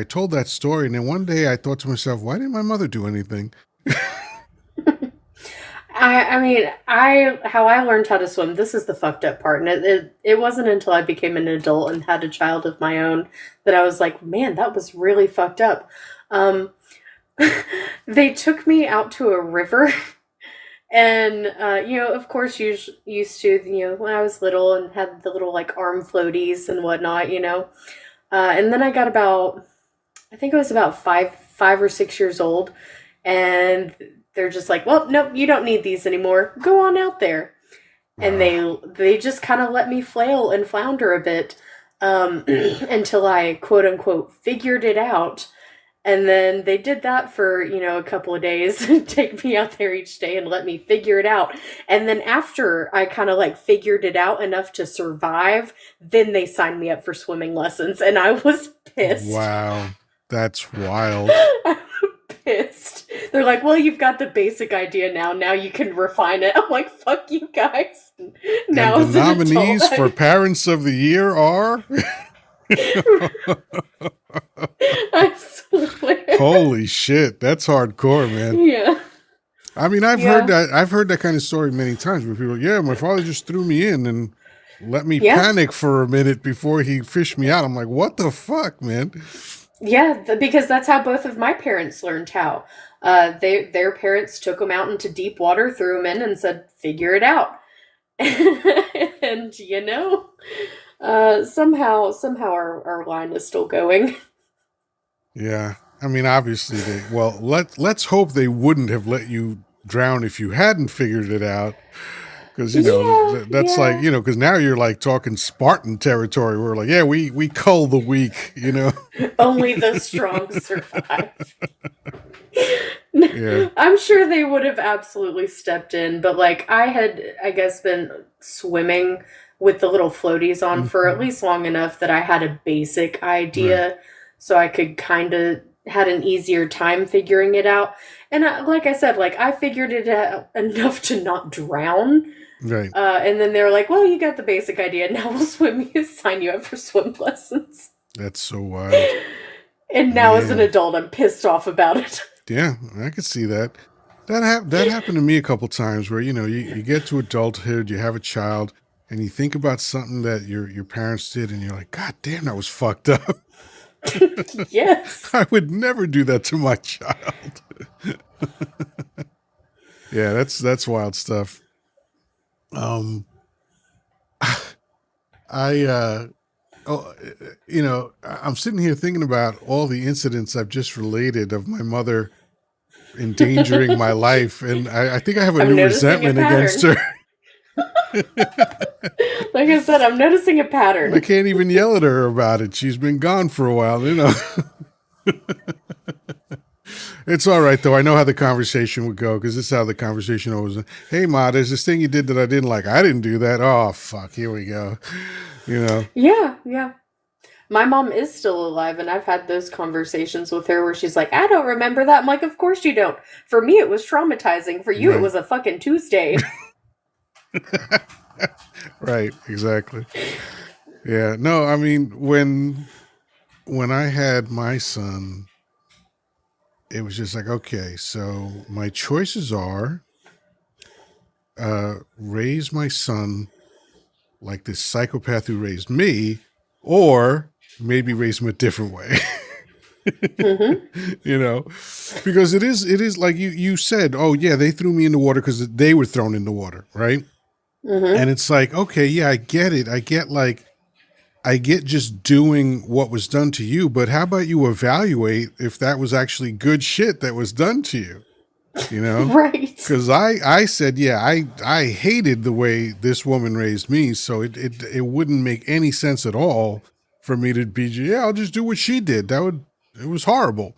told that story, and then one day I thought to myself, why didn't my mother do anything? I mean, how I learned how to swim. This is the fucked up part, and it wasn't until I became an adult and had a child of my own that I was like, man, that was really fucked up. Um, they took me out to a river, and of course, used to when I was little and had the little like arm floaties and whatnot, and then I got about, I think I was about 5 or 6 years old, and they're just like, well, nope, you don't need these anymore. Go on out there. And Wow. they just kind of let me flail and flounder a bit, until I quote unquote figured it out. And then they did that for, a couple of days, take me out there each day and let me figure it out. And then after I kind of like figured it out enough to survive, then they signed me up for swimming lessons. And I was pissed. Wow. That's wild. I'm pissed. They're like, well, you've got the basic idea now. Now you can refine it. I'm like, fuck you guys. And Now the as an adult, nominees for Parents of the Year are? I swear. Holy shit. That's hardcore, man. Yeah. I mean, I've heard Yeah. that. I've heard that kind of story many times where people, yeah, my father just threw me in and let me Yeah. panic for a minute before he fished me out. I'm like, what the fuck, man? Yeah, because that's how both of my parents learned how. Their parents took them out into deep water, threw them in, and said, "Figure it out." And somehow our line is still going. Yeah. I mean, obviously let's hope they wouldn't have let you drown if you hadn't figured it out. Because, Yeah, that's like, yeah. because now you're like talking Spartan territory. We're like, yeah, we cull the weak. Only the strong survive. Yeah. I'm sure they would have absolutely stepped in, but like I had, I guess, been swimming with the little floaties on for at Mhm. least long enough that I had a basic Right. idea, so I could kind of had an easier time figuring it out. And like I said, like I figured it out enough to not drown. Right. And then they were like, "Well, you got the basic idea. Now we'll sign you up for swim lessons." That's so wild. And now, as an Man. adult, I'm pissed off about it. Yeah, I could see that. That happened to me a couple times where, you get to adulthood, you have a child, and you think about something that your parents did, and you're like, God damn, that was fucked up. Yes. I would never do that to my child. Yeah, that's wild stuff. Um, I oh, I'm sitting here thinking about all the incidents I've just related of my mother endangering my life, and I think I have a I'm new noticing a resentment against pattern. her. Like I said, I'm noticing a And I pattern. can't even yell at her about it. She's been gone for a while. It's all right though. I know how the conversation would go because this is how the conversation always. Hey, Ma, there's this thing you did that I didn't like. I didn't do that. Oh, fuck. Here we go. You know. Yeah, yeah. My mom is still alive, and I've had those conversations with her where she's like, I don't remember that. I'm like, of course you don't. For me, it was traumatizing. For you, it Right. was a fucking Tuesday. Right. Exactly. Yeah. No. I mean, when I had my son, it was just like, okay, so my choices are raise my son like this psychopath who raised me, or maybe raise him a different way. Mm-hmm. you know, because it is like you said, oh yeah, they threw me in the water because they were thrown in the water, right? Mm-hmm. And it's like, okay, yeah, I get it. I get just doing what was done to you, but how about you evaluate if that was actually good shit that was done to you? You know? Right. Because I said, yeah, I hated the way this woman raised me, so it wouldn't make any sense at all for me to be, yeah, I'll just do what she did. It was horrible.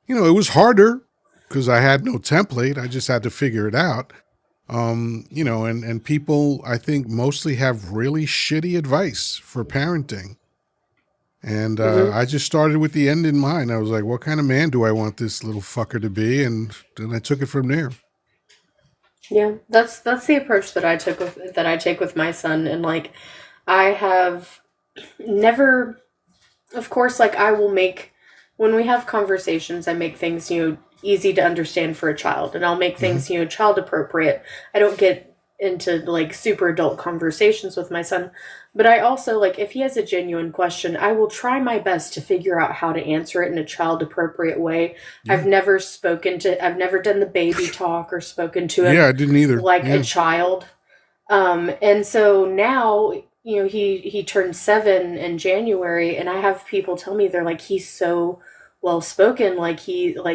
It was harder because I had no template. I just had to figure it out. And people I think mostly have really shitty advice for parenting. And Mm-hmm. I just started with the end in mind. I was like, what kind of man do I want this little fucker to be? And then I took it from there. Yeah, that's the approach that I take with my son, and like I have never, of course, like I will make, when we have conversations, I make things, easy to understand for a child, and I'll make Hmm. things, child appropriate. I don't get into like super adult conversations with my son, but I also, like, if he has a genuine question, I will try my best to figure out how to answer it in a child appropriate way. Yeah. I've never done the baby talk or spoken to Yeah, him I didn't either. like a Yeah. child. And so now, he turned 7 in January, and I have people tell me, they're like, he's so well spoken, like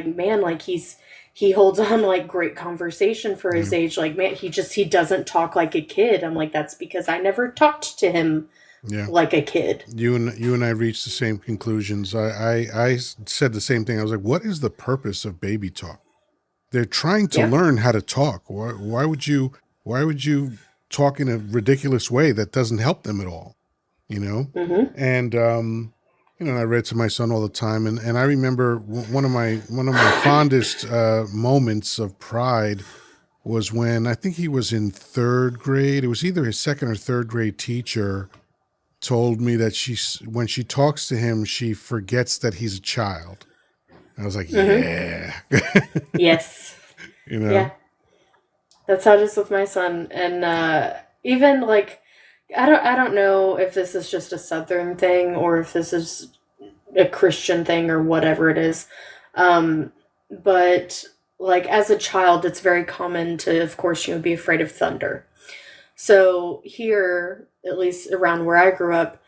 man, like he holds on like great conversation for Yeah. his age. Like, man, he doesn't talk like a kid. I'm like, that's because I never talked to him Yeah. like a kid. You and I reached the same conclusions. I said the same thing. I was like, what is the purpose of baby talk? They're trying to Yeah. learn how to talk. Why would you talk in a ridiculous way that doesn't help them at all? You know? Mm-hmm. And I read to my son all the time, and I remember one of my fondest moments of pride was when I think he was in third grade. It was either his second or third grade teacher told me that when she talks to him, she forgets that he's a child. I was like, Mm-hmm. yeah. Yes. you Yeah. know? That's how it is with my son. And even like, I don't know if this is just a southern thing or if this is a Christian thing or whatever it is. Um, but like, as a child, it's very common to, of course, be afraid of thunder. So here, at least around where I grew up,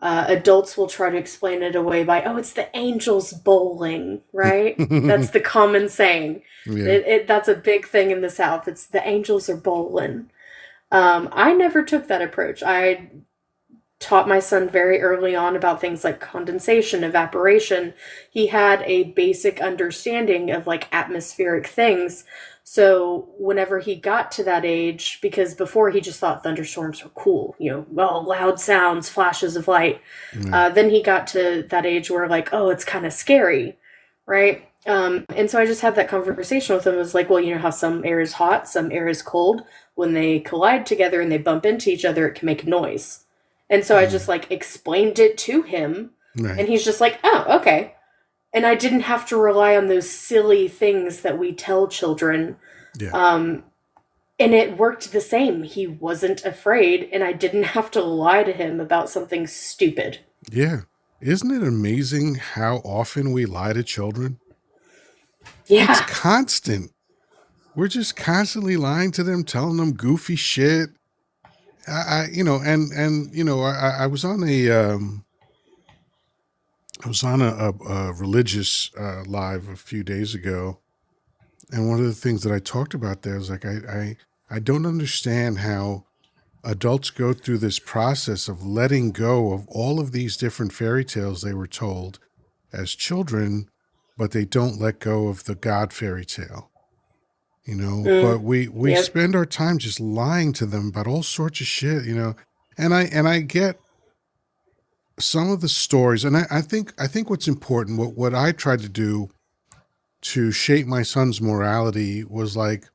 adults will try to explain it away by, oh, it's the angels bowling, right? That's the common saying. Yeah. That's a big thing in the South. It's the angels are bowling. I never took that approach. I taught my son very early on about things like condensation, evaporation. He had a basic understanding of like atmospheric things. So whenever he got to that age, because before he just thought thunderstorms were cool, well, loud sounds, flashes of light. Yeah. Then he got to that age where like, oh, it's kind of scary, right? And so I just had that conversation with him. It was like, well, you know how some air is hot, some air is cold. When they collide together and they bump into each other, it can make noise. And so I just Mm. like explained it to him, and Right. he's just like, oh, okay. And I didn't have to rely on those silly things that we tell children. Yeah. Um, and it worked the same. He wasn't afraid, and I didn't have to lie to him about something stupid. Yeah. Isn't it amazing how often we lie to children? It's Yeah. constant. We're just constantly lying to them, telling them goofy shit. I was on a religious live a few days ago, and one of the things that I talked about there was like I don't understand how adults go through this process of letting go of all of these different fairy tales they were told as children, but they don't let go of the God fairy tale. But Mm, we yep. spend our time just lying to them about all sorts of shit. And I get some of the stories, and I think what's important, what I tried to do to shape my son's morality was like,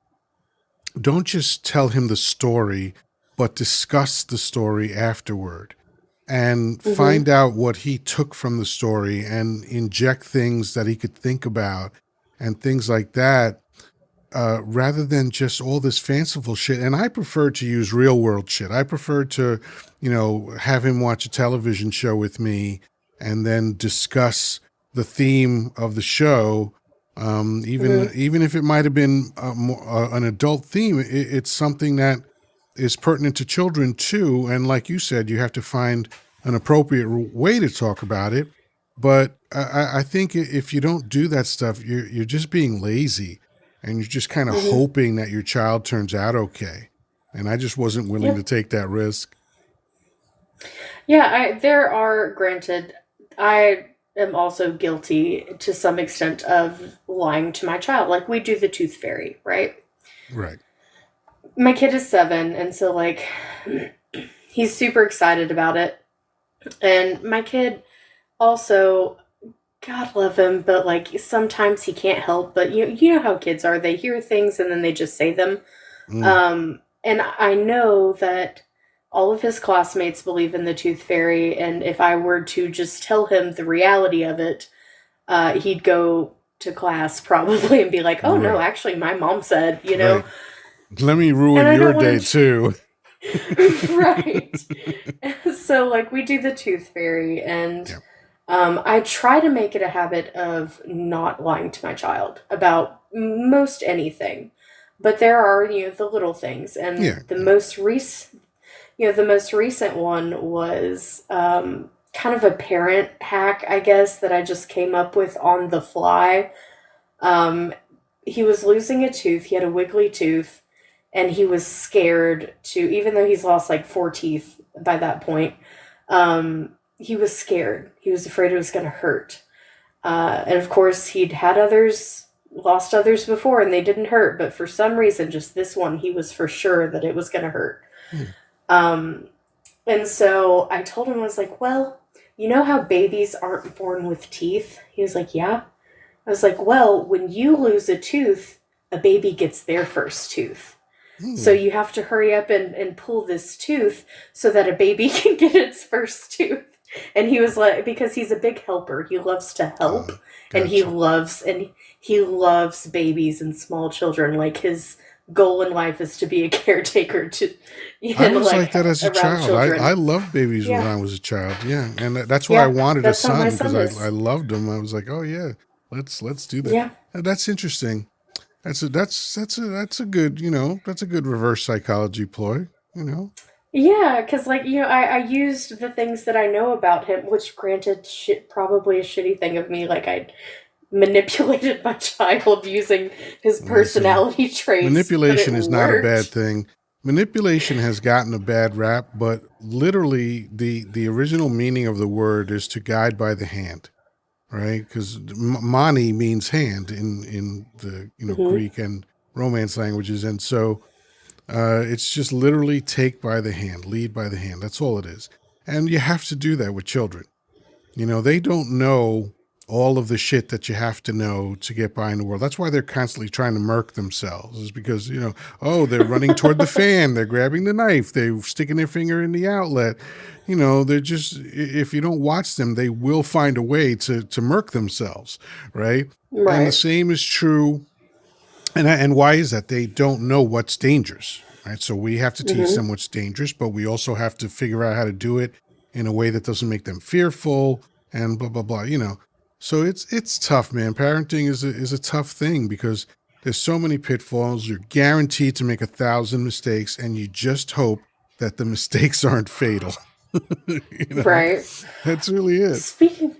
don't just tell him the story, but discuss the story afterward and Mm-hmm. find out what he took from the story and inject things that he could think about and things like that, rather than just all this fanciful shit. And I prefer to use real world shit. I prefer to, have him watch a television show with me and then discuss the theme of the show. Even Mm-hmm. even if it might have been an adult theme, it's something that is pertinent to children too. And like you said, you have to find an appropriate way to talk about it. But I think if you don't do that stuff, you're just being lazy, and you're just kind of Mm-hmm. hoping that your child turns out okay. And I just wasn't willing to Yep. take that risk. Yeah, there are, granted, I am also guilty to some extent of lying to my child. Like, we do the tooth fairy, right? Right. My kid is 7, and so like he's super excited about it. And my kid also, God love him, but like sometimes he can't help, but you know how kids are. They hear things and then they just say them. Mm. And I know that all of his classmates believe in the tooth fairy, and if I were to just tell him the reality of it, he'd go to class probably and be like, oh no, Right. actually, my mom said, you know, Right. Let me and ruin I your don't day want too. to. Right. So, like, we do the tooth fairy, and Yeah. I try to make it a habit of not lying to my child about most anything. But there are, the little things, and Yeah. Yeah. the most recent one was kind of a parent hack, I guess, that I just came up with on the fly. Um, he was losing a tooth. He had a wiggly tooth, and he was scared to, even though he's lost like four teeth by that point. He was scared. He was afraid it was going to hurt. And of course, he'd had others, lost others before, and they didn't hurt. But for some reason, just this one, he was for sure that it was going to hurt. Hmm. Um, and so I told him, I was like, well, you know how babies aren't born with teeth? He was like, yeah. I was like, well, when you lose a tooth, a baby gets their first tooth. So Hmm. you have to hurry up and pull this tooth so that a baby can get its first tooth. And he was like, because he's a big helper, he loves to help, and Gotcha. he loves babies and small children. Like his goal in life is to be a caretaker to, I was like like that as a around child. I children. loved babies when Yeah, I was a child. Yeah, and that's why I yeah, wanted a that's how my son because son I is. loved him. I was like, oh yeah, let's do that. Yeah, That's interesting. That's a good that's a good reverse psychology ploy. You know. yeah, because like I used the things that I know about him, which granted, probably a shitty thing of me. Like I manipulated my child using his Listen, personality traits, but manipulation it is not a bad worked. thing. Manipulation has gotten a bad rap, but literally the original meaning of the word is to guide by the hand, right? Because mani means hand in the Hmm. Greek and Romance languages, and so it's just literally take by the hand, lead by the hand. That's all it is, and you have to do that with children. They don't know all of the shit that you have to know to get by in the world. That's why they're constantly trying to murk themselves, is because, oh, they're running toward the fan, they're grabbing the knife, they're sticking their finger in the outlet. They're just, if you don't watch them, they will find a way to murk themselves, right? And the Right. same is true, and why is that? They don't know what's dangerous, right? So we have to teach Hmm. them what's dangerous, but we also have to figure out how to do it in a way that doesn't make them fearful and blah blah blah. So it's tough, man. Parenting is a tough thing because there's so many pitfalls. You're guaranteed to make 1,000 mistakes, and you just hope that the mistakes aren't fatal. you know, Right. that's really it. Speaking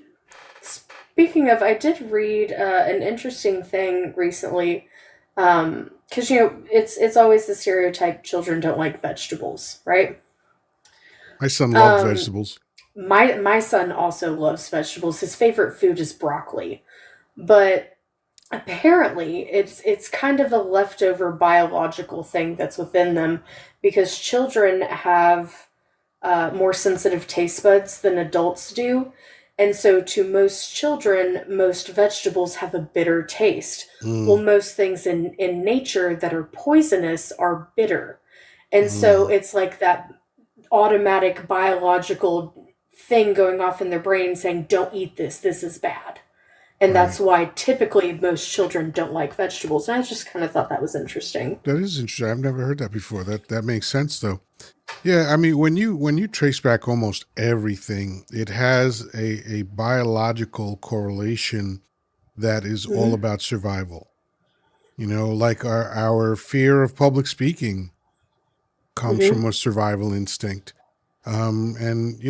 speaking of, I did read an interesting thing recently. Because it's always the stereotype children don't like vegetables, right? My son loves Um, vegetables. my son also loves vegetables. His favorite food is broccoli, but apparently it's kind of a leftover biological thing that's within them because children have more sensitive taste buds than adults do. And so, to most children, most vegetables have a bitter taste. Well, Mm, most things in nature that are poisonous are bitter. And so, mm, it's like that automatic biological thing going off in their brain saying, don't eat this, this is bad. And right. that's why typically most children don't like vegetables. And I just kind of thought that was interesting. That is interesting. I've never heard that before. That makes sense though. Yeah, I mean when you trace back almost everything, it has a biological correlation that is all Mm-hmm. about survival. Like our fear of public speaking comes Mm-hmm. from a survival instinct. And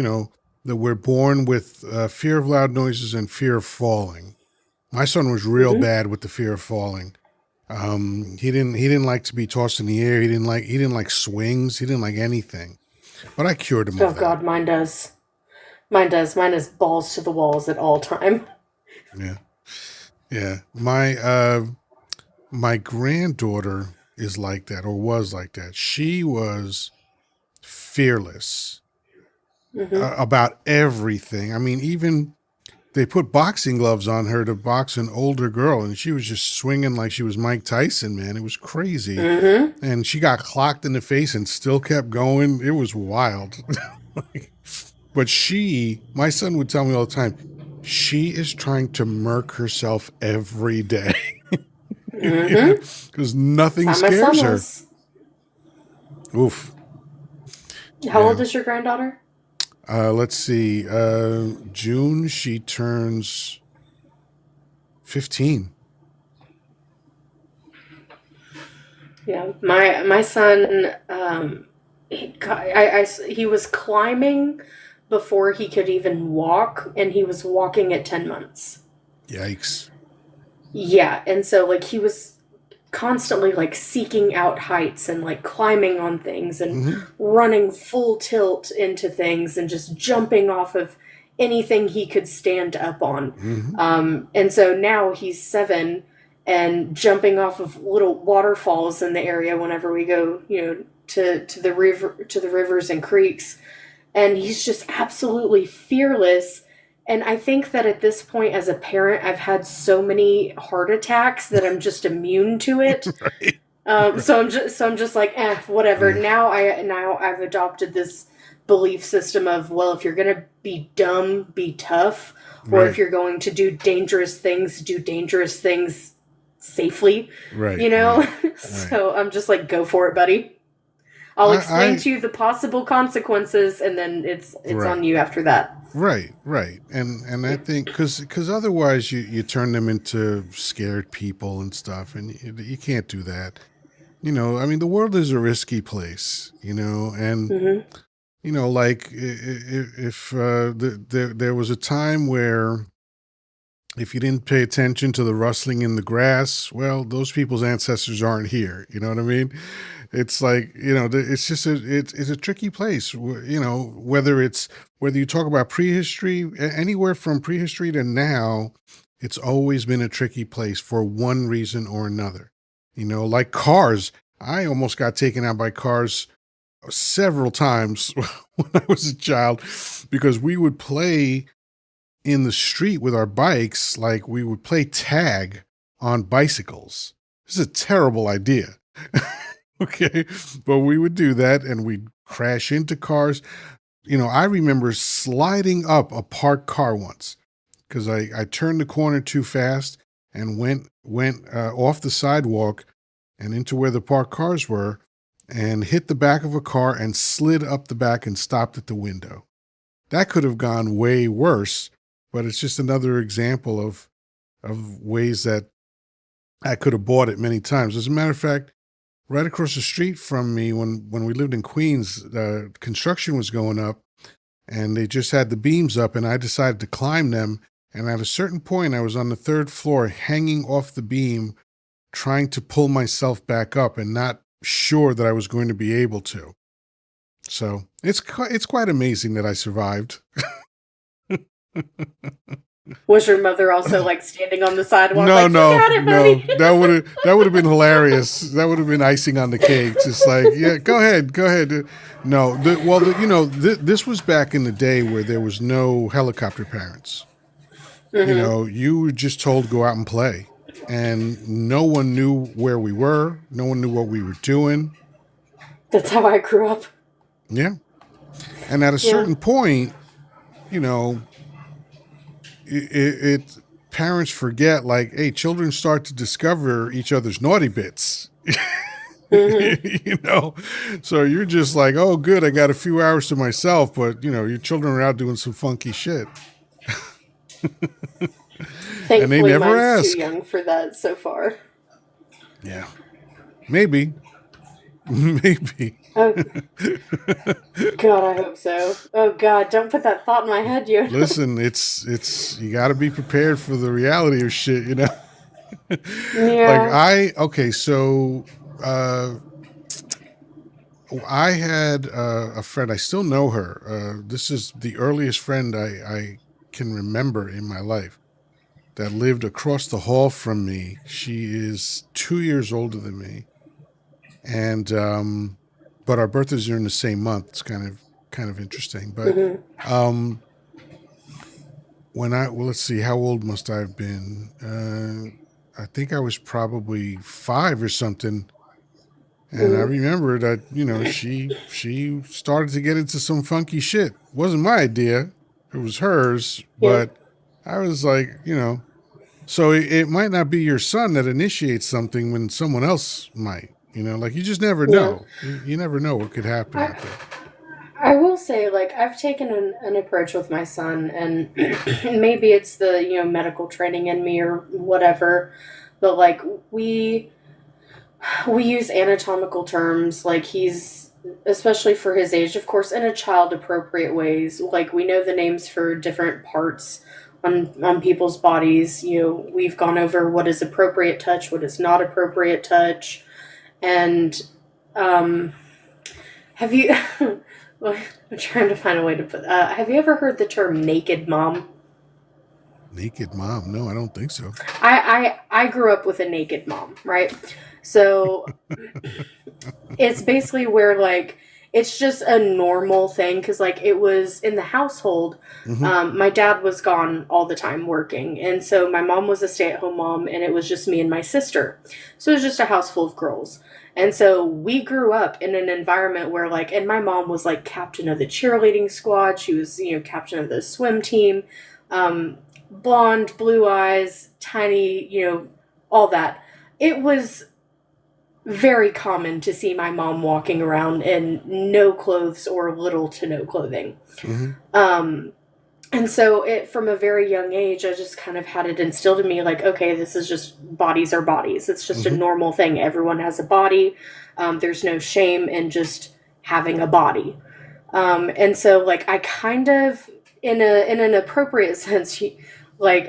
that we're born with fear of loud noises and fear of falling. My son was real Mm-hmm. bad with the fear of falling. He didn't like to be tossed in the air. He didn't like swings. He didn't like anything. But I cured him Oh of that. God, mine does. Mine does. Mine is balls to the walls at all time. Yeah. Yeah. My granddaughter is like that, or was like that. She was fearless Mm-hmm. about everything. I mean, even they put boxing gloves on her to box an older girl, and she was just swinging like she was Mike Tyson, man. It was crazy. Mm-hmm. And she got clocked in the face and still kept going. It was wild. But my son would tell me all the time, she is trying to murk herself every day. Mm-hmm. Because That's nothing how my son scares her. is. Oof. How Yeah. old is your granddaughter? Let's see. June, she turns 15. Yeah, my son, he was climbing before he could even walk, and he was walking at 10 months. Yikes. Yeah, and so like he was constantly like seeking out heights and like climbing on things and Hmm. running full tilt into things and just jumping off of anything he could stand up on. Hmm. And so now he's 7 and jumping off of little waterfalls in the area whenever we go, to the rivers and creeks, and he's just absolutely fearless. And I think that at this point, as a parent, I've had so many heart attacks that I'm just immune to it. Right. Right. So I'm just like, whatever. Yeah. Now I've adopted this belief system of, well, if you're gonna be dumb, be tough, or if Right. you're going to do dangerous things safely. Right. You Right. know. Right. So I'm just like, go for it, buddy. I'll explain I to you the possible consequences, and then it's right. on you after that. Right. Right. And I think because otherwise you turn them into scared people and stuff, and you can't do that. I mean, the world is a risky place, and Hmm. like if there was a time where if you didn't pay attention to the rustling in the grass, well, those people's ancestors aren't here. You know what I mean? It's like, it's just it's a tricky place. Whether you talk about prehistory, anywhere from prehistory to now, it's always been a tricky place for one reason or another. Like cars. I almost got taken out by cars several times when I was a child because we would play in the street with our bikes, like we would play tag on bicycles. This is a terrible idea. Okay. But we would do that and we'd crash into cars. I remember sliding up a parked car once because I turned the corner too fast and went off the sidewalk and into where the parked cars were and hit the back of a car and slid up the back and stopped at the window. That could have gone way worse, but it's just another example of ways that I could have bought it many times. As a matter of fact, right across the street from me, when we lived in Queens, construction was going up, and they just had the beams up, and I decided to climb them. And at a certain point, I was on the third floor, hanging off the beam, trying to pull myself back up, and not sure that I was going to be able to. So it's quite amazing that I survived. Was your mother also like standing on the sidewalk, No, like, you no, got it, no. buddy? That would have been hilarious. That would have been icing on the cake. Just like, yeah, go ahead, go ahead. No, this was back in the day where there was no helicopter parents. Hmm. You were just told to go out and play, and no one knew where we were. No one knew what we were doing. That's how I grew up. Yeah, and at a Yeah. certain point, you know, it parents forget, like, hey, children start to discover each other's naughty bits. Hmm. you know so you're just like, oh good, I got a few hours to myself, but your children are out doing some funky shit and they Thankfully, never mine's too ask. young for that so far. Yeah, maybe. Maybe. Oh God, I hope so. Oh God, don't put that thought in my head, you. Listen, it's you got to be prepared for the reality of shit. Like, Yeah. okay, so uh I had a friend. I still know her. This is the earliest friend I can remember in my life that lived across the hall from me. She is 2 years older than me, and but our birthdays are in the same month. It's kind of interesting. But Hmm. um, let's see, how old must I have been? I think I was probably 5 or something. And I Hmm. remember that, she started to get into some funky shit. Wasn't my idea. It was hers, Yeah. but I was like, so it might not be your son that initiates something when someone else might. Like you just never Yeah. know. You never know what could happen I out there. I will say, like, I've taken an approach with my son, and maybe it's the medical training in me or whatever, but like we use anatomical terms. Like he's especially for his age, of course, in a child appropriate ways. Like we know the names for different parts on people's bodies. We've gone over what is appropriate touch, what is not appropriate touch, and um, have you? Well, I'm trying to find a way to put. Have you ever heard the term "naked mom"? Naked mom? No, I don't think so. I grew up with a naked mom, right? So it's basically where like it's just a normal thing because like it was in the household. Hmm. My dad was gone all the time working, and so my mom was a stay-at-home mom, and it was just me and my sister. So it was just a house full of girls. And so we grew up in an environment where like, and my mom was like captain of the cheerleading squad. She was captain of the swim team. Blonde, blue eyes, tiny, all that. It was very common to see my mom walking around in no clothes or little to no clothing. Hmm. Um, and so it from a very young age, I just kind of had it instilled in me like, okay, this is just bodies are bodies. It's just a Hmm. normal thing. Everyone has a body. There's no shame in just having a body. And so like I kind of in an appropriate sense, like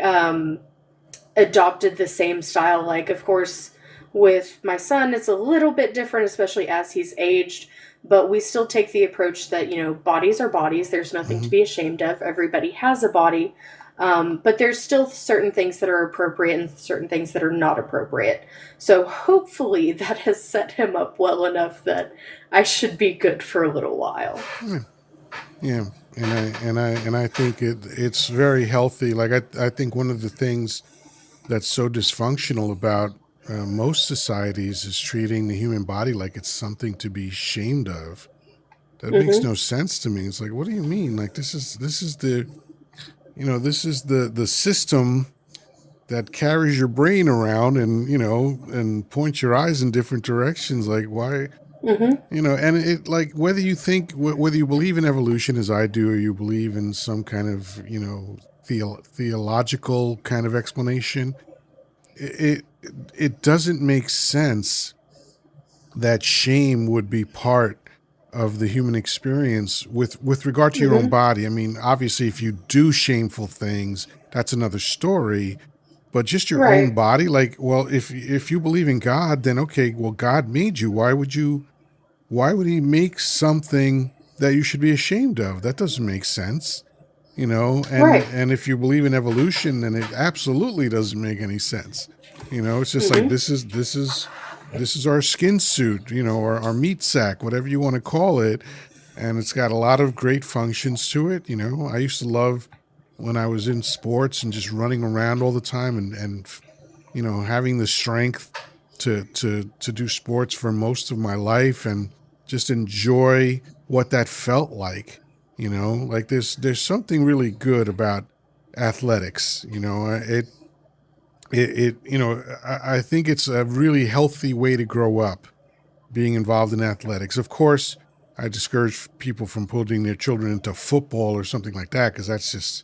adopted the same style. Like, of course, with my son, it's a little bit different, especially as he's aged. But we still take the approach that, bodies are bodies. There's nothing to Hmm. be ashamed of. Everybody has a body. But there's still certain things that are appropriate and certain things that are not appropriate. So hopefully that has set him up well enough that I should be good for a little while. Yeah. Yeah. And I think it's very healthy. Like I think one of the things that's so dysfunctional about most societies is treating the human body like it's something to be ashamed of. That makes Mm-hmm. no sense to me. It's like, what do you mean? Like this is the system that carries your brain around and and points your eyes in different directions. Like why? Mm-hmm. And it like whether you think whether you believe in evolution as I do, or you believe in some kind of theological kind of explanation, it doesn't make sense that shame would be part of the human experience with regard to your own Mm-hmm. body. I mean, obviously, if you do shameful things, that's another story. But just your own Right. body, like, well, if you believe in God, then okay, well, God made you. Why would He make something that you should be ashamed of? That doesn't make sense. And Right. if you believe in evolution, then it absolutely doesn't make any sense. It's just like Mm-hmm. this is our skin suit, or our meat sack, whatever you want to call it, and it's got a lot of great functions to it. I used to love when I was in sports and just running around all the time and having the strength to do sports for most of my life and just enjoy what that felt like. Like there's something really good about athletics. I think it's a really healthy way to grow up, being involved in athletics. Of course, I discourage people from putting their children into football or something like that because that's just,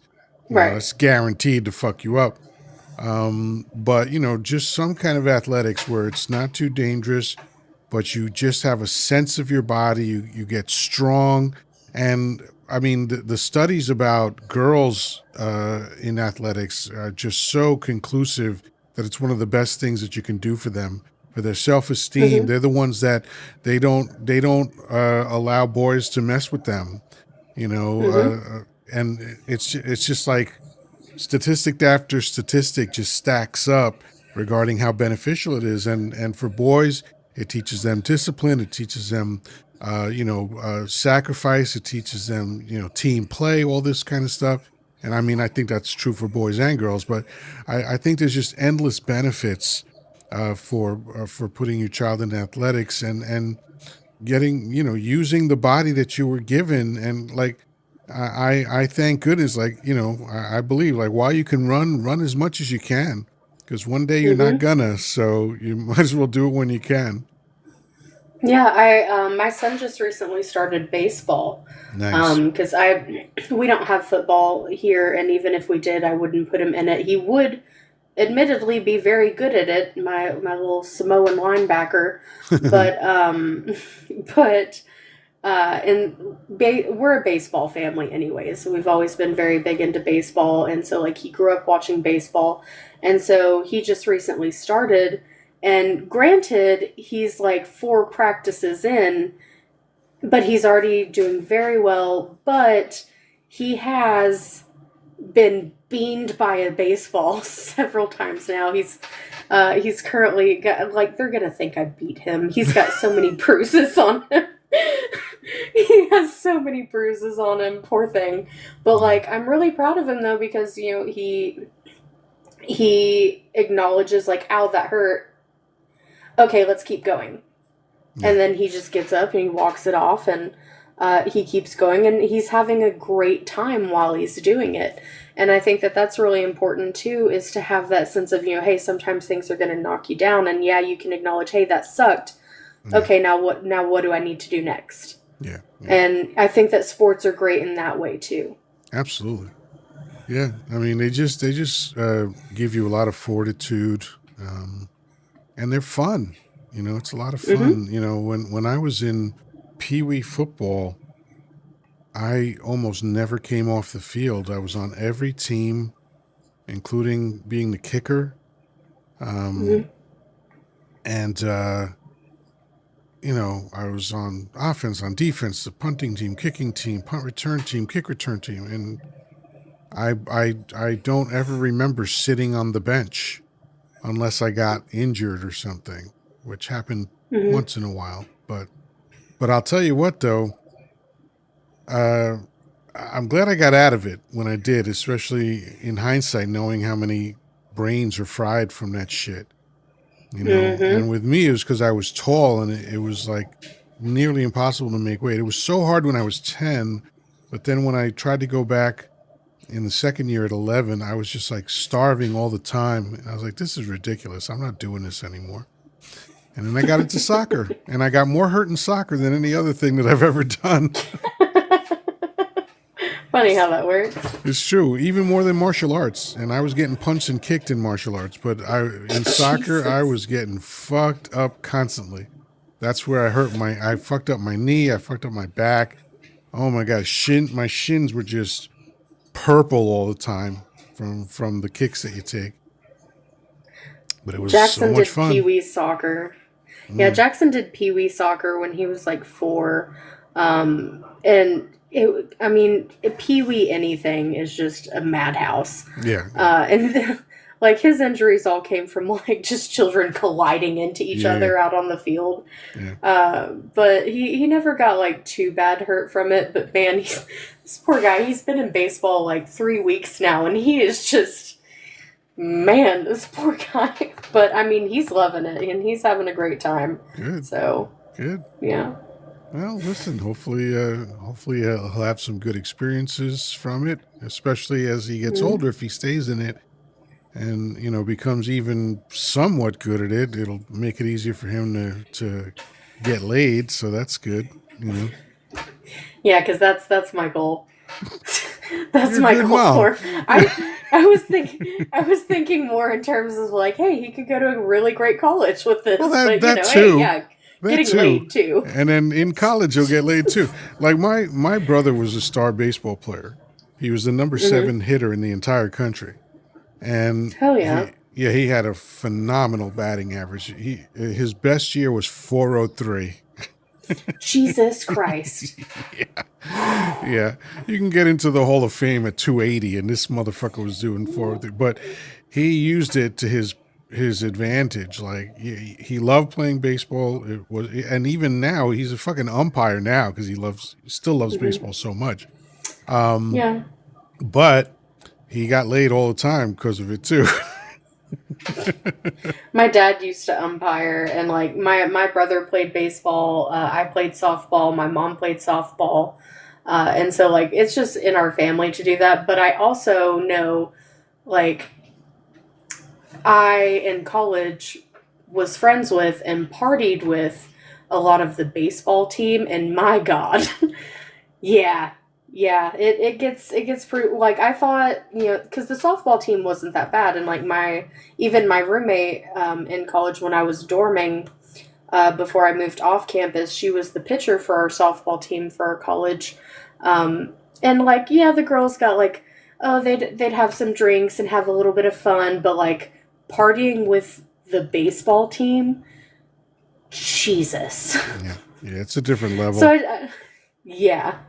Right. that's guaranteed to fuck you up. But just some kind of athletics where it's not too dangerous, but you just have a sense of your body. You get strong, and I mean the studies about girls in athletics are just so conclusive that it's one of the best things that you can do for them, for their self-esteem. Mm-hmm. They're the ones that they don't allow boys to mess with them. You know, Mm-hmm. and it's just like statistic after statistic just stacks up regarding how beneficial it is. And for boys, it teaches them discipline. It teaches them, sacrifice. It teaches them, team play, all this kind of stuff. And I mean, I think that's true for boys and girls, but I think there's just endless benefits for putting your child in athletics and getting, using the body that you were given. And like, I thank goodness, like, I believe, like, while you can run as much as you can, because one day you're not Hmm. gonna, so you might as well do it when you can. Yeah, I my son just recently started baseball Nice. because I we don't have football here, and even if we did, I wouldn't put him in it. He would admittedly be very good at it, my little Samoan linebacker, but but we're a baseball family anyway, so we've always been very big into baseball, and so like he grew up watching baseball, and so he just recently started, and granted he's like four practices in, but he's already doing very well, but he has been beamed by a baseball several times now. He's currently got, like, they're gonna think I beat him. He's got so many bruises on him. He has so many bruises on him, poor thing. But Yeah. like, I'm really proud of him though because he acknowledges like, ow, that hurt. Okay, let's keep going. Yeah. And then he just gets up and he walks it off, and he keeps going, and he's having a great time while he's doing it. And I think that that's really important too, is to have that sense of, hey, sometimes things are going to knock you down, and yeah, you can acknowledge, hey, that sucked. Yeah. Okay, now what do I need to do next? Yeah. Yeah. And I think that sports are great in that way too. Absolutely. Yeah. I mean, they just give you a lot of fortitude, um, and they're fun. It's a lot of Mhm. fun. When I was in Pee Wee football, I almost never came off the field. I was on every team, including being the kicker. Um, Mhm. and I was on offense, on defense, the punting team, kicking team, punt return team, kick return team, and I don't ever remember sitting on the bench unless I got injured or something, which happened Mhm. once in a while. But I'll tell you what though, uh, I'm glad I got out of it when I did, especially in hindsight, knowing how many brains are fried from that shit. And Mhm. with me, it was because I was tall and it was like nearly impossible to make weight. It was so hard when I was 10, but then when I tried to go back in the second year at 11, I was just like starving all the time. And I was like, this is ridiculous. I'm not doing this anymore. And then I got into soccer, and I got more hurt in soccer than any other thing that I've ever done. Funny how that works. It's true, even more than martial arts. And I was getting punched and kicked in martial arts, but in soccer I Jesus. was getting fucked up constantly. That's where I fucked up my knee, I fucked up my back. Oh my god, my shins were just purple all the time from the kicks that you take. But it was so Jackson much did Pee fun. Wee soccer. Yeah, Mm, Jackson did Pee Wee soccer when he was like 4. And I mean, Pee Wee anything is just a madhouse. yeah, yeah, And like his injuries all came from like just children colliding into each yeah, other out on the field. yeah. But he never got like too bad hurt from it. But man, this poor guy, he's been in baseball like 3 weeks now, and he is just, man, this poor guy. But I mean, he's loving it and he's having a great time. Good, So good. yeah. Well, listen. Hopefully, he'll have some good experiences from it, especially as he gets Mm. older. If he stays in it and becomes even somewhat good at it, it'll make it easier for him to get laid. So that's good. Yeah, because that's my goal. That's You're a my good goal mom. for. I was thinking more in terms of like, hey, he could go to a really great college with Well, this, that but that hey, too, yeah, that getting too, laid too. and then in college he'll get laid too. Like my brother was a star baseball player. He was the number Hmm. 7 hitter in the entire country. And Hell yeah. he had a phenomenal batting average. His best year was 403. Jesus Christ. Yeah. Yeah. You can get into the Hall of Fame at 280 and this motherfucker was doing 403, but he used it to his advantage. Like he loved playing baseball. It was, and even now he's a fucking umpire now because still loves Hmm. baseball so much. Um, Yeah. but he got laid all the time because of it too. My dad used to umpire, and like my brother played baseball. I played softball. My mom played softball. And so, like, it's just in our family to do that. But I also know, like, I in college was friends with and partied with a lot of the baseball team, and my God, yeah, yeah, it gets pretty. Like I thought, because the softball team wasn't that bad, and like my roommate in college when I was dorming. Before I moved off campus, she was the pitcher for our softball team for our college. And like, yeah, the girls got like, oh, they'd have some drinks and have a little bit of fun, but like partying with the baseball team, Jesus. Yeah, yeah, it's a different So level. yeah.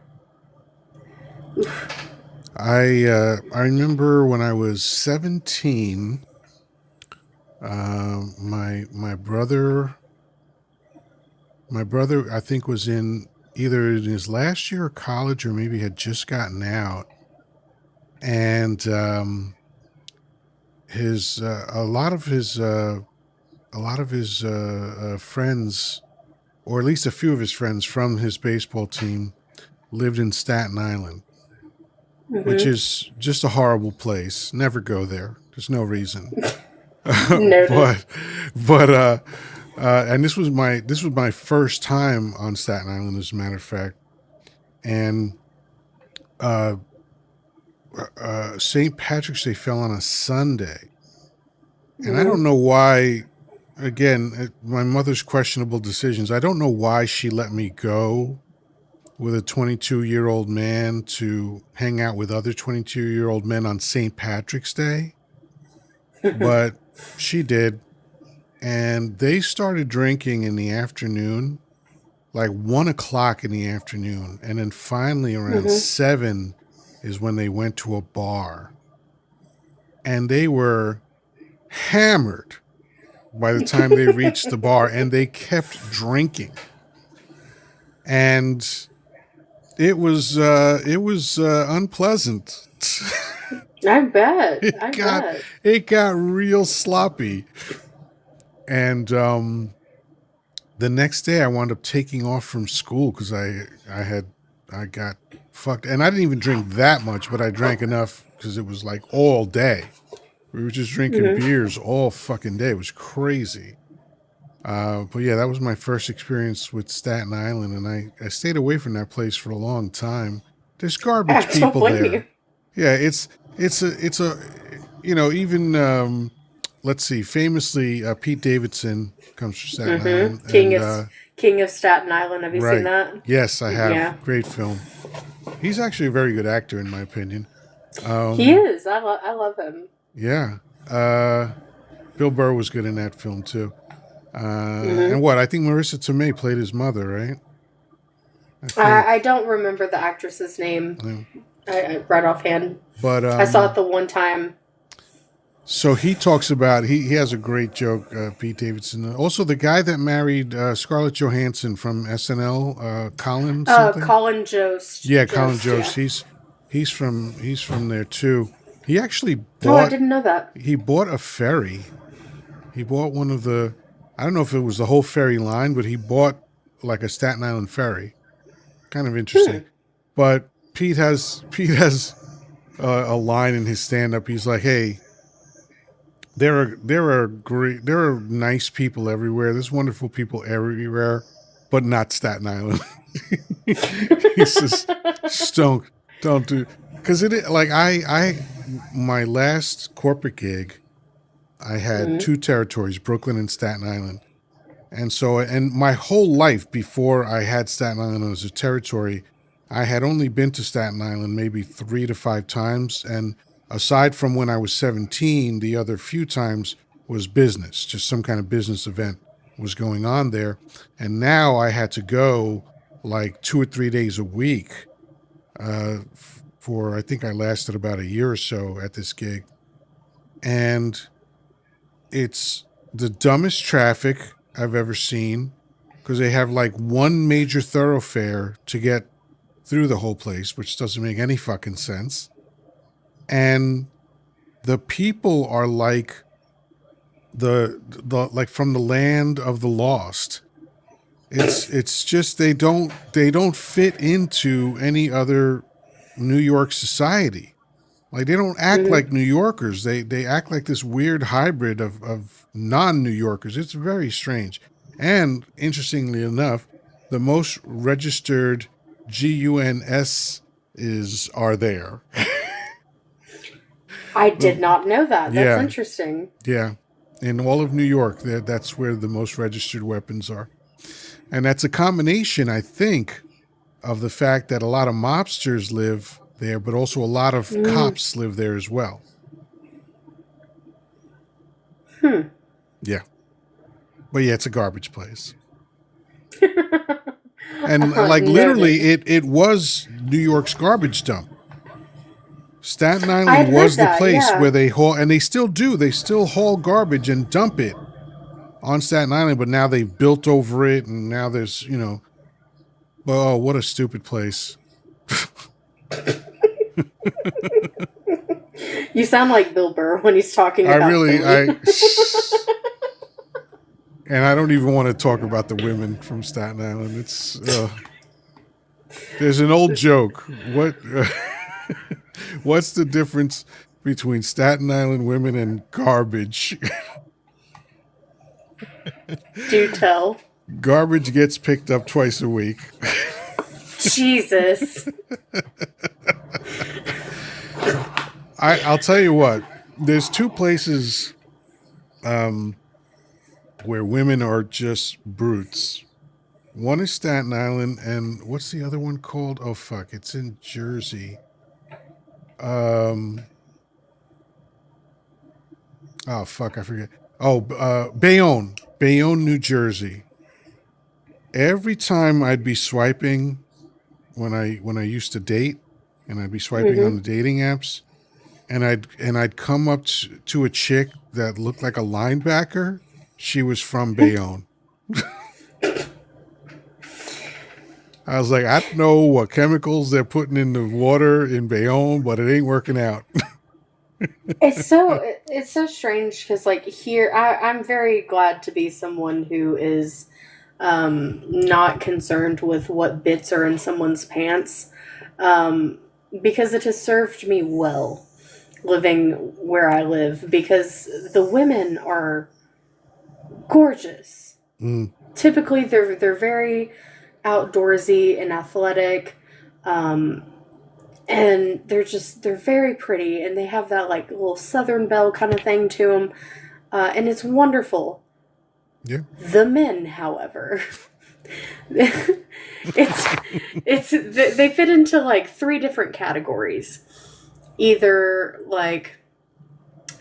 I remember when I was 17, my brother I think was in either in his last year of college or maybe had just gotten out, and his a lot of his friends, or at least a few of his friends from his baseball team, lived in Staten Island, which Hmm. is just a horrible place. Never go there. There's no reason. Noted. but and this was my first time on Staten Island, as a matter of fact. And uh, St. Patrick's Day fell on a Sunday, and I don't Hmm. know why. Again, my mother's questionable decisions. I don't know why she let me go with a 22-year-old man to hang out with other 22-year-old men on St. Patrick's Day, but she did. And they started drinking in the afternoon, like 1 o'clock in the afternoon. And then finally around Hmm. 7 is when they went to a bar. And they were hammered by the time they reached the bar, and they kept drinking. And it was unpleasant. I bet. it I got bet. it got real sloppy. And the next day I wound up taking off from school because I got fucked, and I didn't even drink that much, but I drank enough because it was like all day. We were just drinking Hmm. beers all fucking day. It was crazy. But yeah, that was my first experience with Staten Island, and I stayed away from that place for a long time. There's I garbage don't people blame you. there. Yeah, it's a even let's see, famously Pete Davidson comes from Staten Hmm. Island, and King of Staten Island. Have you seen right, that? yes, I have. Yeah. Great film. He's actually a very good actor in my opinion. He Um, is. I love him. yeah, uh, Bill Burr was good in that film too. And Hmm. what I think Marissa Tomei played his mother, right? I think. I don't remember the actress's name. Yeah. Right offhand. But I saw it the one time. so he talks about he has a great joke, Pete Davidson. Also, the guy that married Scarlett Johansson from SNL, Colin something. Colin Jost. Yeah, Colin Jost. Yeah. Jost. He's from there too. He actually Oh, I bought didn't know that. he bought a ferry. He bought one of the, I don't know if it was the whole ferry line, but he bought like a Staten Island ferry. Kind of Hmm. interesting. But Pete has a line in his stand up. He's like, "Hey, there are nice people everywhere. There's wonderful people everywhere, but not Staten Island." He says, "Just don't do," because like my last corporate gig, I had Hmm. two territories, Brooklyn and Staten Island. And so, and my whole life before I had Staten Island as a territory, I had only been to Staten Island maybe 3 to 5 times. And aside from when I was 17, the other few times was business, just some kind of business event was going on there. And now I had to go like 2 or 3 days a week for, I think I lasted about a year or so at this gig. And it's the dumbest traffic I've ever seen because they have like one major thoroughfare to get through the whole place, which doesn't make any fucking sense. And the people are like the like from the land of the lost. It's just they don't fit into any other New York society. Like they don't act Mhm. like New Yorkers. They act like this weird hybrid of non-New Yorkers. It's very strange. And interestingly enough, the most registered GUNS is are there. I did not know that. That's Yeah, interesting. yeah. In all of New York, that's where the most registered weapons are. And that's a combination, I think, of the fact that a lot of mobsters live there, but also a lot of Mm. cops live there as well. Hmm. Yeah. But yeah, it's a garbage place. And like literally Noted. it was New York's garbage dump. Staten I Island had heard was the that. place where Yeah. they haul, and they still do. They still haul garbage and dump it on Staten Island, but now they've built over it, and now there's, oh, what a stupid place. You sound like Bill Burr when he's talking I about really, Philly. and I don't even want to talk about the women from Staten Island. There's an old joke. What's the difference between Staten Island women and garbage? Do tell. Garbage gets picked up twice a week. Jesus. I'll tell you what. There's two places where women are just brutes. One is Staten Island, and what's the other one called? Oh fuck, it's in Jersey. Um, oh fuck, I forget. Oh, Bayonne, New Jersey. Every time I'd be swiping when I used to date, and I'd be swiping on Hmm. the dating apps, and I'd come up to a chick that looked like a linebacker. She was from Bayonne. I was like, I don't know what chemicals they're putting in the water in Bayonne, but it ain't working out. It's so strange because like here I'm very glad to be someone who is not concerned with what bits are in someone's pants, um, because it has served me well living where I live because the women are gorgeous. Mm, Typically, they're very outdoorsy and athletic, um, and they're very pretty, and they have that like little Southern belle kind of thing to them, and it's wonderful. yeah. The men, however, it's they fit into like three different categories. Either like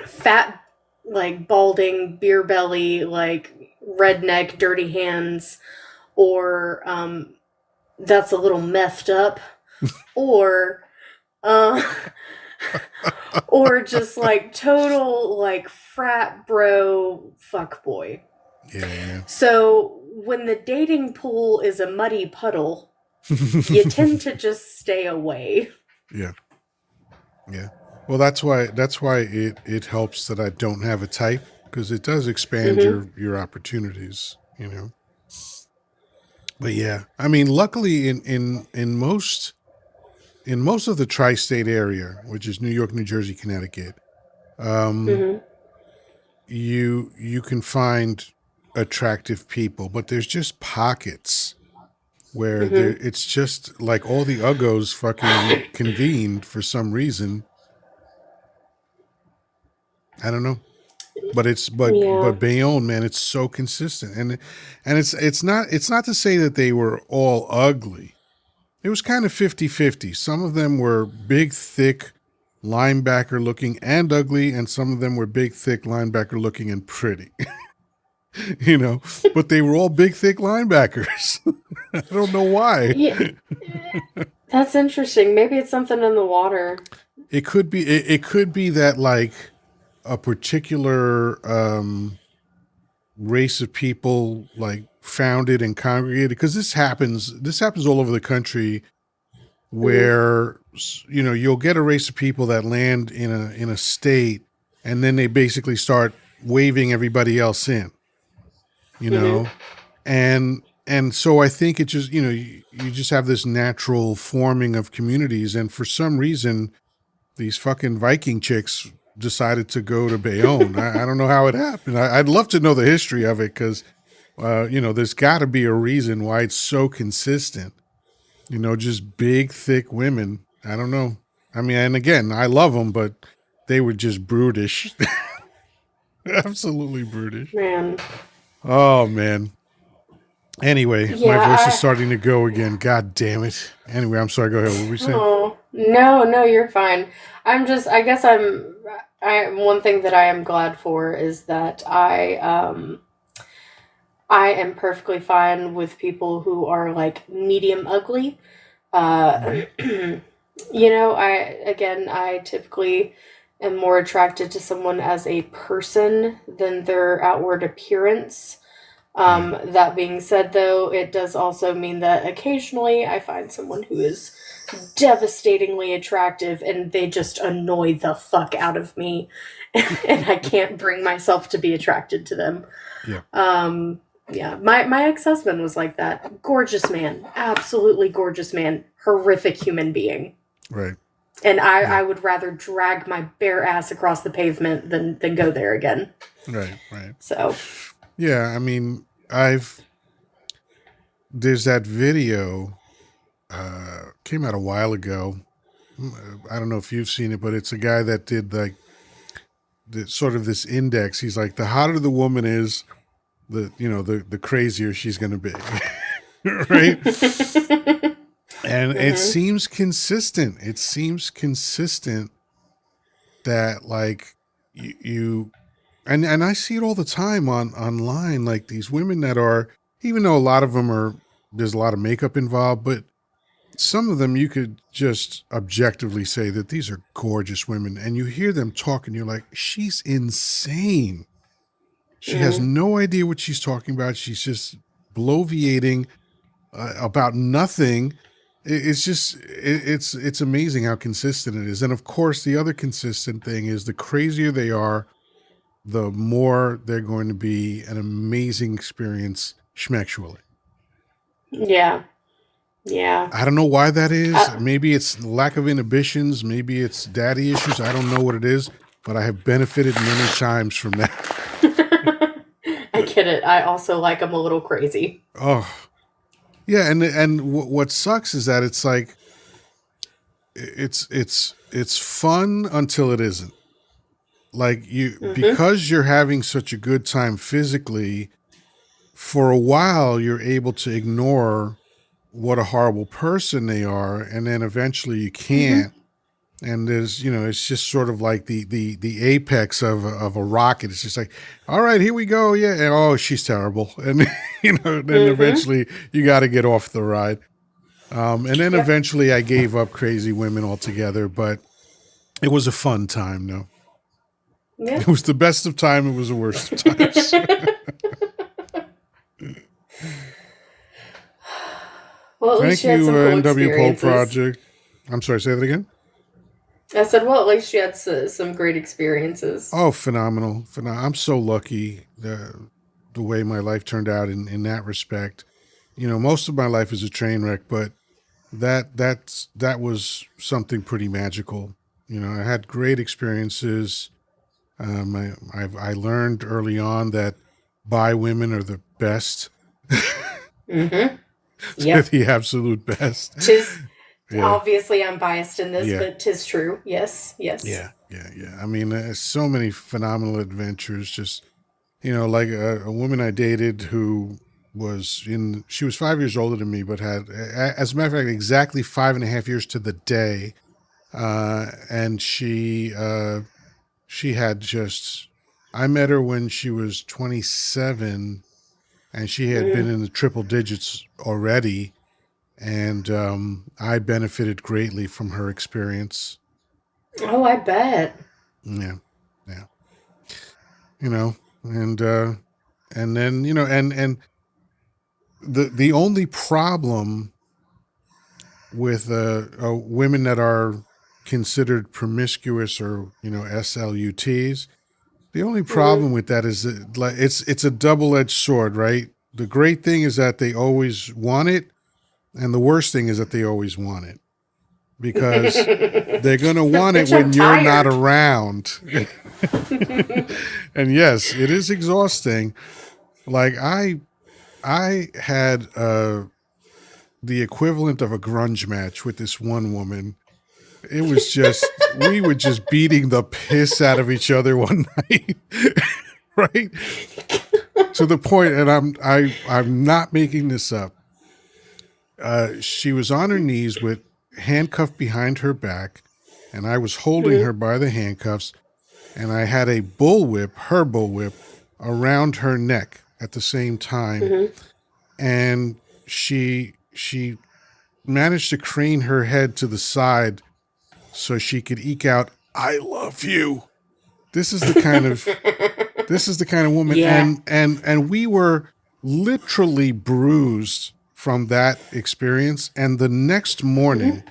fat, like balding, beer belly, like redneck, dirty hands, or that's a little messed up, or uh, or just like total like frat bro fuck boy. Yeah, So when the dating pool is a muddy puddle, you yeah. tend to just stay away. Yeah. Yeah. Well, that's why it helps that I don't have a type, because it does expand Mm-hmm. your opportunities. But yeah, I mean, luckily in most of the tri-state area, which is New York, New Jersey, Connecticut, um, Mm-hmm. you can find attractive people, but there's just pockets where Mm-hmm. it's just like all the uggos fucking convened for some reason. I don't know. But it's Yeah. but Bayonne, man, it's so consistent, and it's not to say that they were all ugly. It was kind of 50-50. Some of them were big, thick, linebacker looking and ugly, and some of them were big, thick, linebacker looking and pretty. But they were all big, thick linebackers. I don't know why. Yeah. That's interesting. Maybe it's something in the water. It could be that like a particular race of people like founded and congregated, because this happens all over the country, Mm-hmm. where you'll get a race of people that land in a state, and then they basically start waving everybody else in you Mm-hmm. know and and so I think it just, you just have this natural forming of communities. And for some reason, these fucking Viking chicks decided to go to Bayonne. I don't know how it happened. I'd love to know the history of it because, there's got to be a reason why it's so consistent. Just big, thick women. I don't know. I mean, and again, I love them, but they were just brutish. Absolutely brutish. Man. Oh, man. Anyway, my voice is Yeah, starting to go again. God damn it. Anyway, I'm sorry. Go ahead. What were we saying? oh, no, no, you're fine. I guess one thing that I am glad for is that I am perfectly fine with people who are like medium ugly. Mm-hmm. Uh, I typically am more attracted to someone as a person than their outward appearance. Right. That being said, though, it does also mean that occasionally I find someone who is devastatingly attractive and they just annoy the fuck out of me, and I can't bring myself to be attracted to them. Yeah. Yeah, my ex husband was like that. Gorgeous man, absolutely gorgeous man, horrific human being. Right. And Yeah. I would rather drag my bare ass across the pavement than go there again. Right. Right. So, Yeah. I mean, there's that video, came out a while ago. I don't know if you've seen it, but it's a guy that did like sort of this index. He's like, the hotter the woman is, the crazier she's going to be. Right. And it mhm, seems consistent. It seems consistent that like you and I see it all the time online, like these women that are, even though a lot of them are, there's a lot of makeup involved, but some of them you could just objectively say that these are gorgeous women, and you hear them talk and you're like, she's insane. She has mhm, no idea what she's talking about. She's just bloviating about nothing. It's just it's amazing how consistent it is. And of course, the other consistent thing is the crazier they are, the more they're going to be an amazing experience schmexually. yeah, yeah. I don't know why that is. Uh, Maybe it's lack of inhibitions. Maybe it's daddy issues. I don't know what it is, but I have benefited many times from that. I get it. I also like them a little crazy. Oh, yeah. And what sucks is that it's like, it's fun until it isn't. Like Mhm, because you're having such a good time physically, for a while you're able to ignore what a horrible person they are, and then eventually you mhm, can't. And there's, it's just sort of like the apex of a rocket. It's just like, all right, here we go. Yeah. And, oh, she's terrible. And, then mhm. eventually you got to get off the ride. And then Yep. eventually I gave up crazy women altogether, but it was a fun time. No, it Yep. was the best of time. It was the worst of times. Well, at least Thank you had you, some cool NW Poe experiences. Project. I'm sorry, say that again. I said, well, at least you had some great experiences. Oh, phenomenal. I'm so lucky the way my life turned out in that respect. Most of my life is a train wreck, but that was something pretty magical. I had great experiences. I learned early on that bi women are the best. Mm-hmm. They're Yep. the absolute best. Tis Yeah. obviously I'm biased in this, Yeah. but tis true. Yes. Yes. Yeah. Yeah. Yeah. I mean, so many phenomenal adventures. Just, like a woman I dated who she was 5 years older than me, but had, as a matter of fact, exactly 5.5 years to the day. And she had just, I met her when she was 27, and she had been Mm. in the triple digits already. And I benefited greatly from her experience. Oh, I bet. Yeah. Yeah. You know, and then, and the only problem with women that are considered promiscuous, or, SLUTs, the only Mm-hmm. problem with that is that, like, it's a double-edged sword, right? the great thing is that they always want it, and the worst thing is that they always want it because they're going to want it Bitch, I'm when you're not tired. around. And yes, it is exhausting. Like I had the equivalent of a grunge match with this one woman. It was just we were just beating the piss out of each other one night. Right? To the point, and I'm not making this up. She was on her knees with handcuffed behind her back, and I was holding her by the handcuffs, and I had a bullwhip, her bullwhip, around her neck at the same time, and she managed to crane her head to the side so she could eke out, "I love you." This is the kind of woman, Yeah. and we were literally bruised from that experience. And the next morning,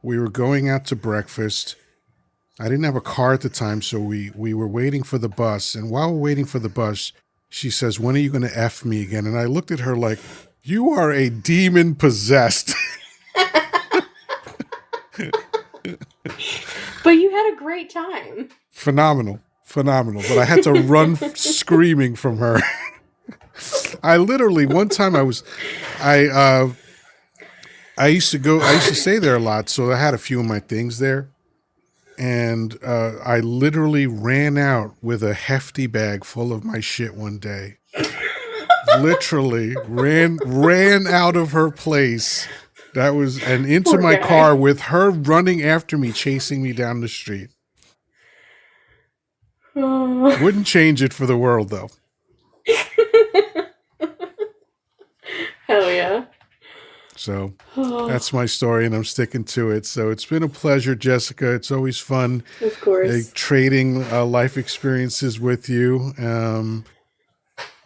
we were going out to breakfast. I didn't have a car at the time, so we were waiting for the bus. And while we're waiting for the bus, she says, "When are you going to F me again?" And I looked at her like, "You are a demon possessed." But you had a great time. Phenomenal. But I had to run screaming from her. I literally, one time I used to stay there a lot, so I had a few of my things there. And I literally ran out with a hefty bag full of my shit one day. Literally ran out of her place. And into Poor my guy. car with her running after me, chasing me down the street. Oh. Wouldn't change it for the world, though. Hell yeah. So Oh, that's my story, and I'm sticking to it. So it's been a pleasure, Jessica. It's always fun of course. trading life experiences with you.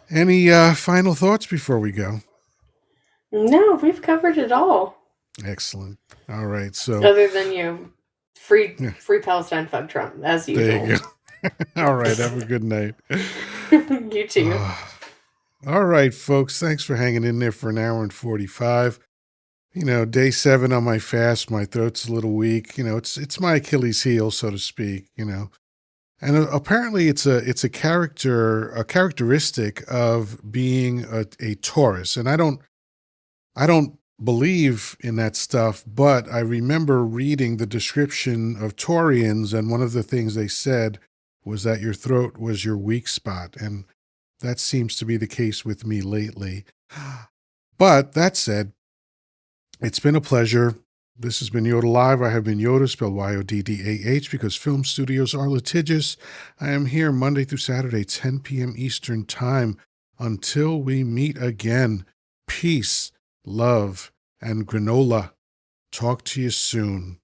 Any final thoughts before we go? No, we've covered it all. Excellent. All right. So Other than free yeah, Palestine, fuck Trump, as there usual. you go. All right. Have a good night. You too. All right, folks. Thanks for hanging in there for an hour and 45. Day 7 on my fast. My throat's a little weak. It's my Achilles heel, so to speak. And apparently it's a characteristic of being a Taurus. And I don't believe in that stuff, but I remember reading the description of Taurians, and one of the things they said was that your throat was your weak spot, and that seems to be the case with me lately. But that said, it's been a pleasure. This has been Yoddah Live. I have been Yoddah, spelled Yodddah, because film studios are litigious. I am here Monday through Saturday, 10 p.m. Eastern Time. Until we meet again, peace, love, and granola. Talk to you soon.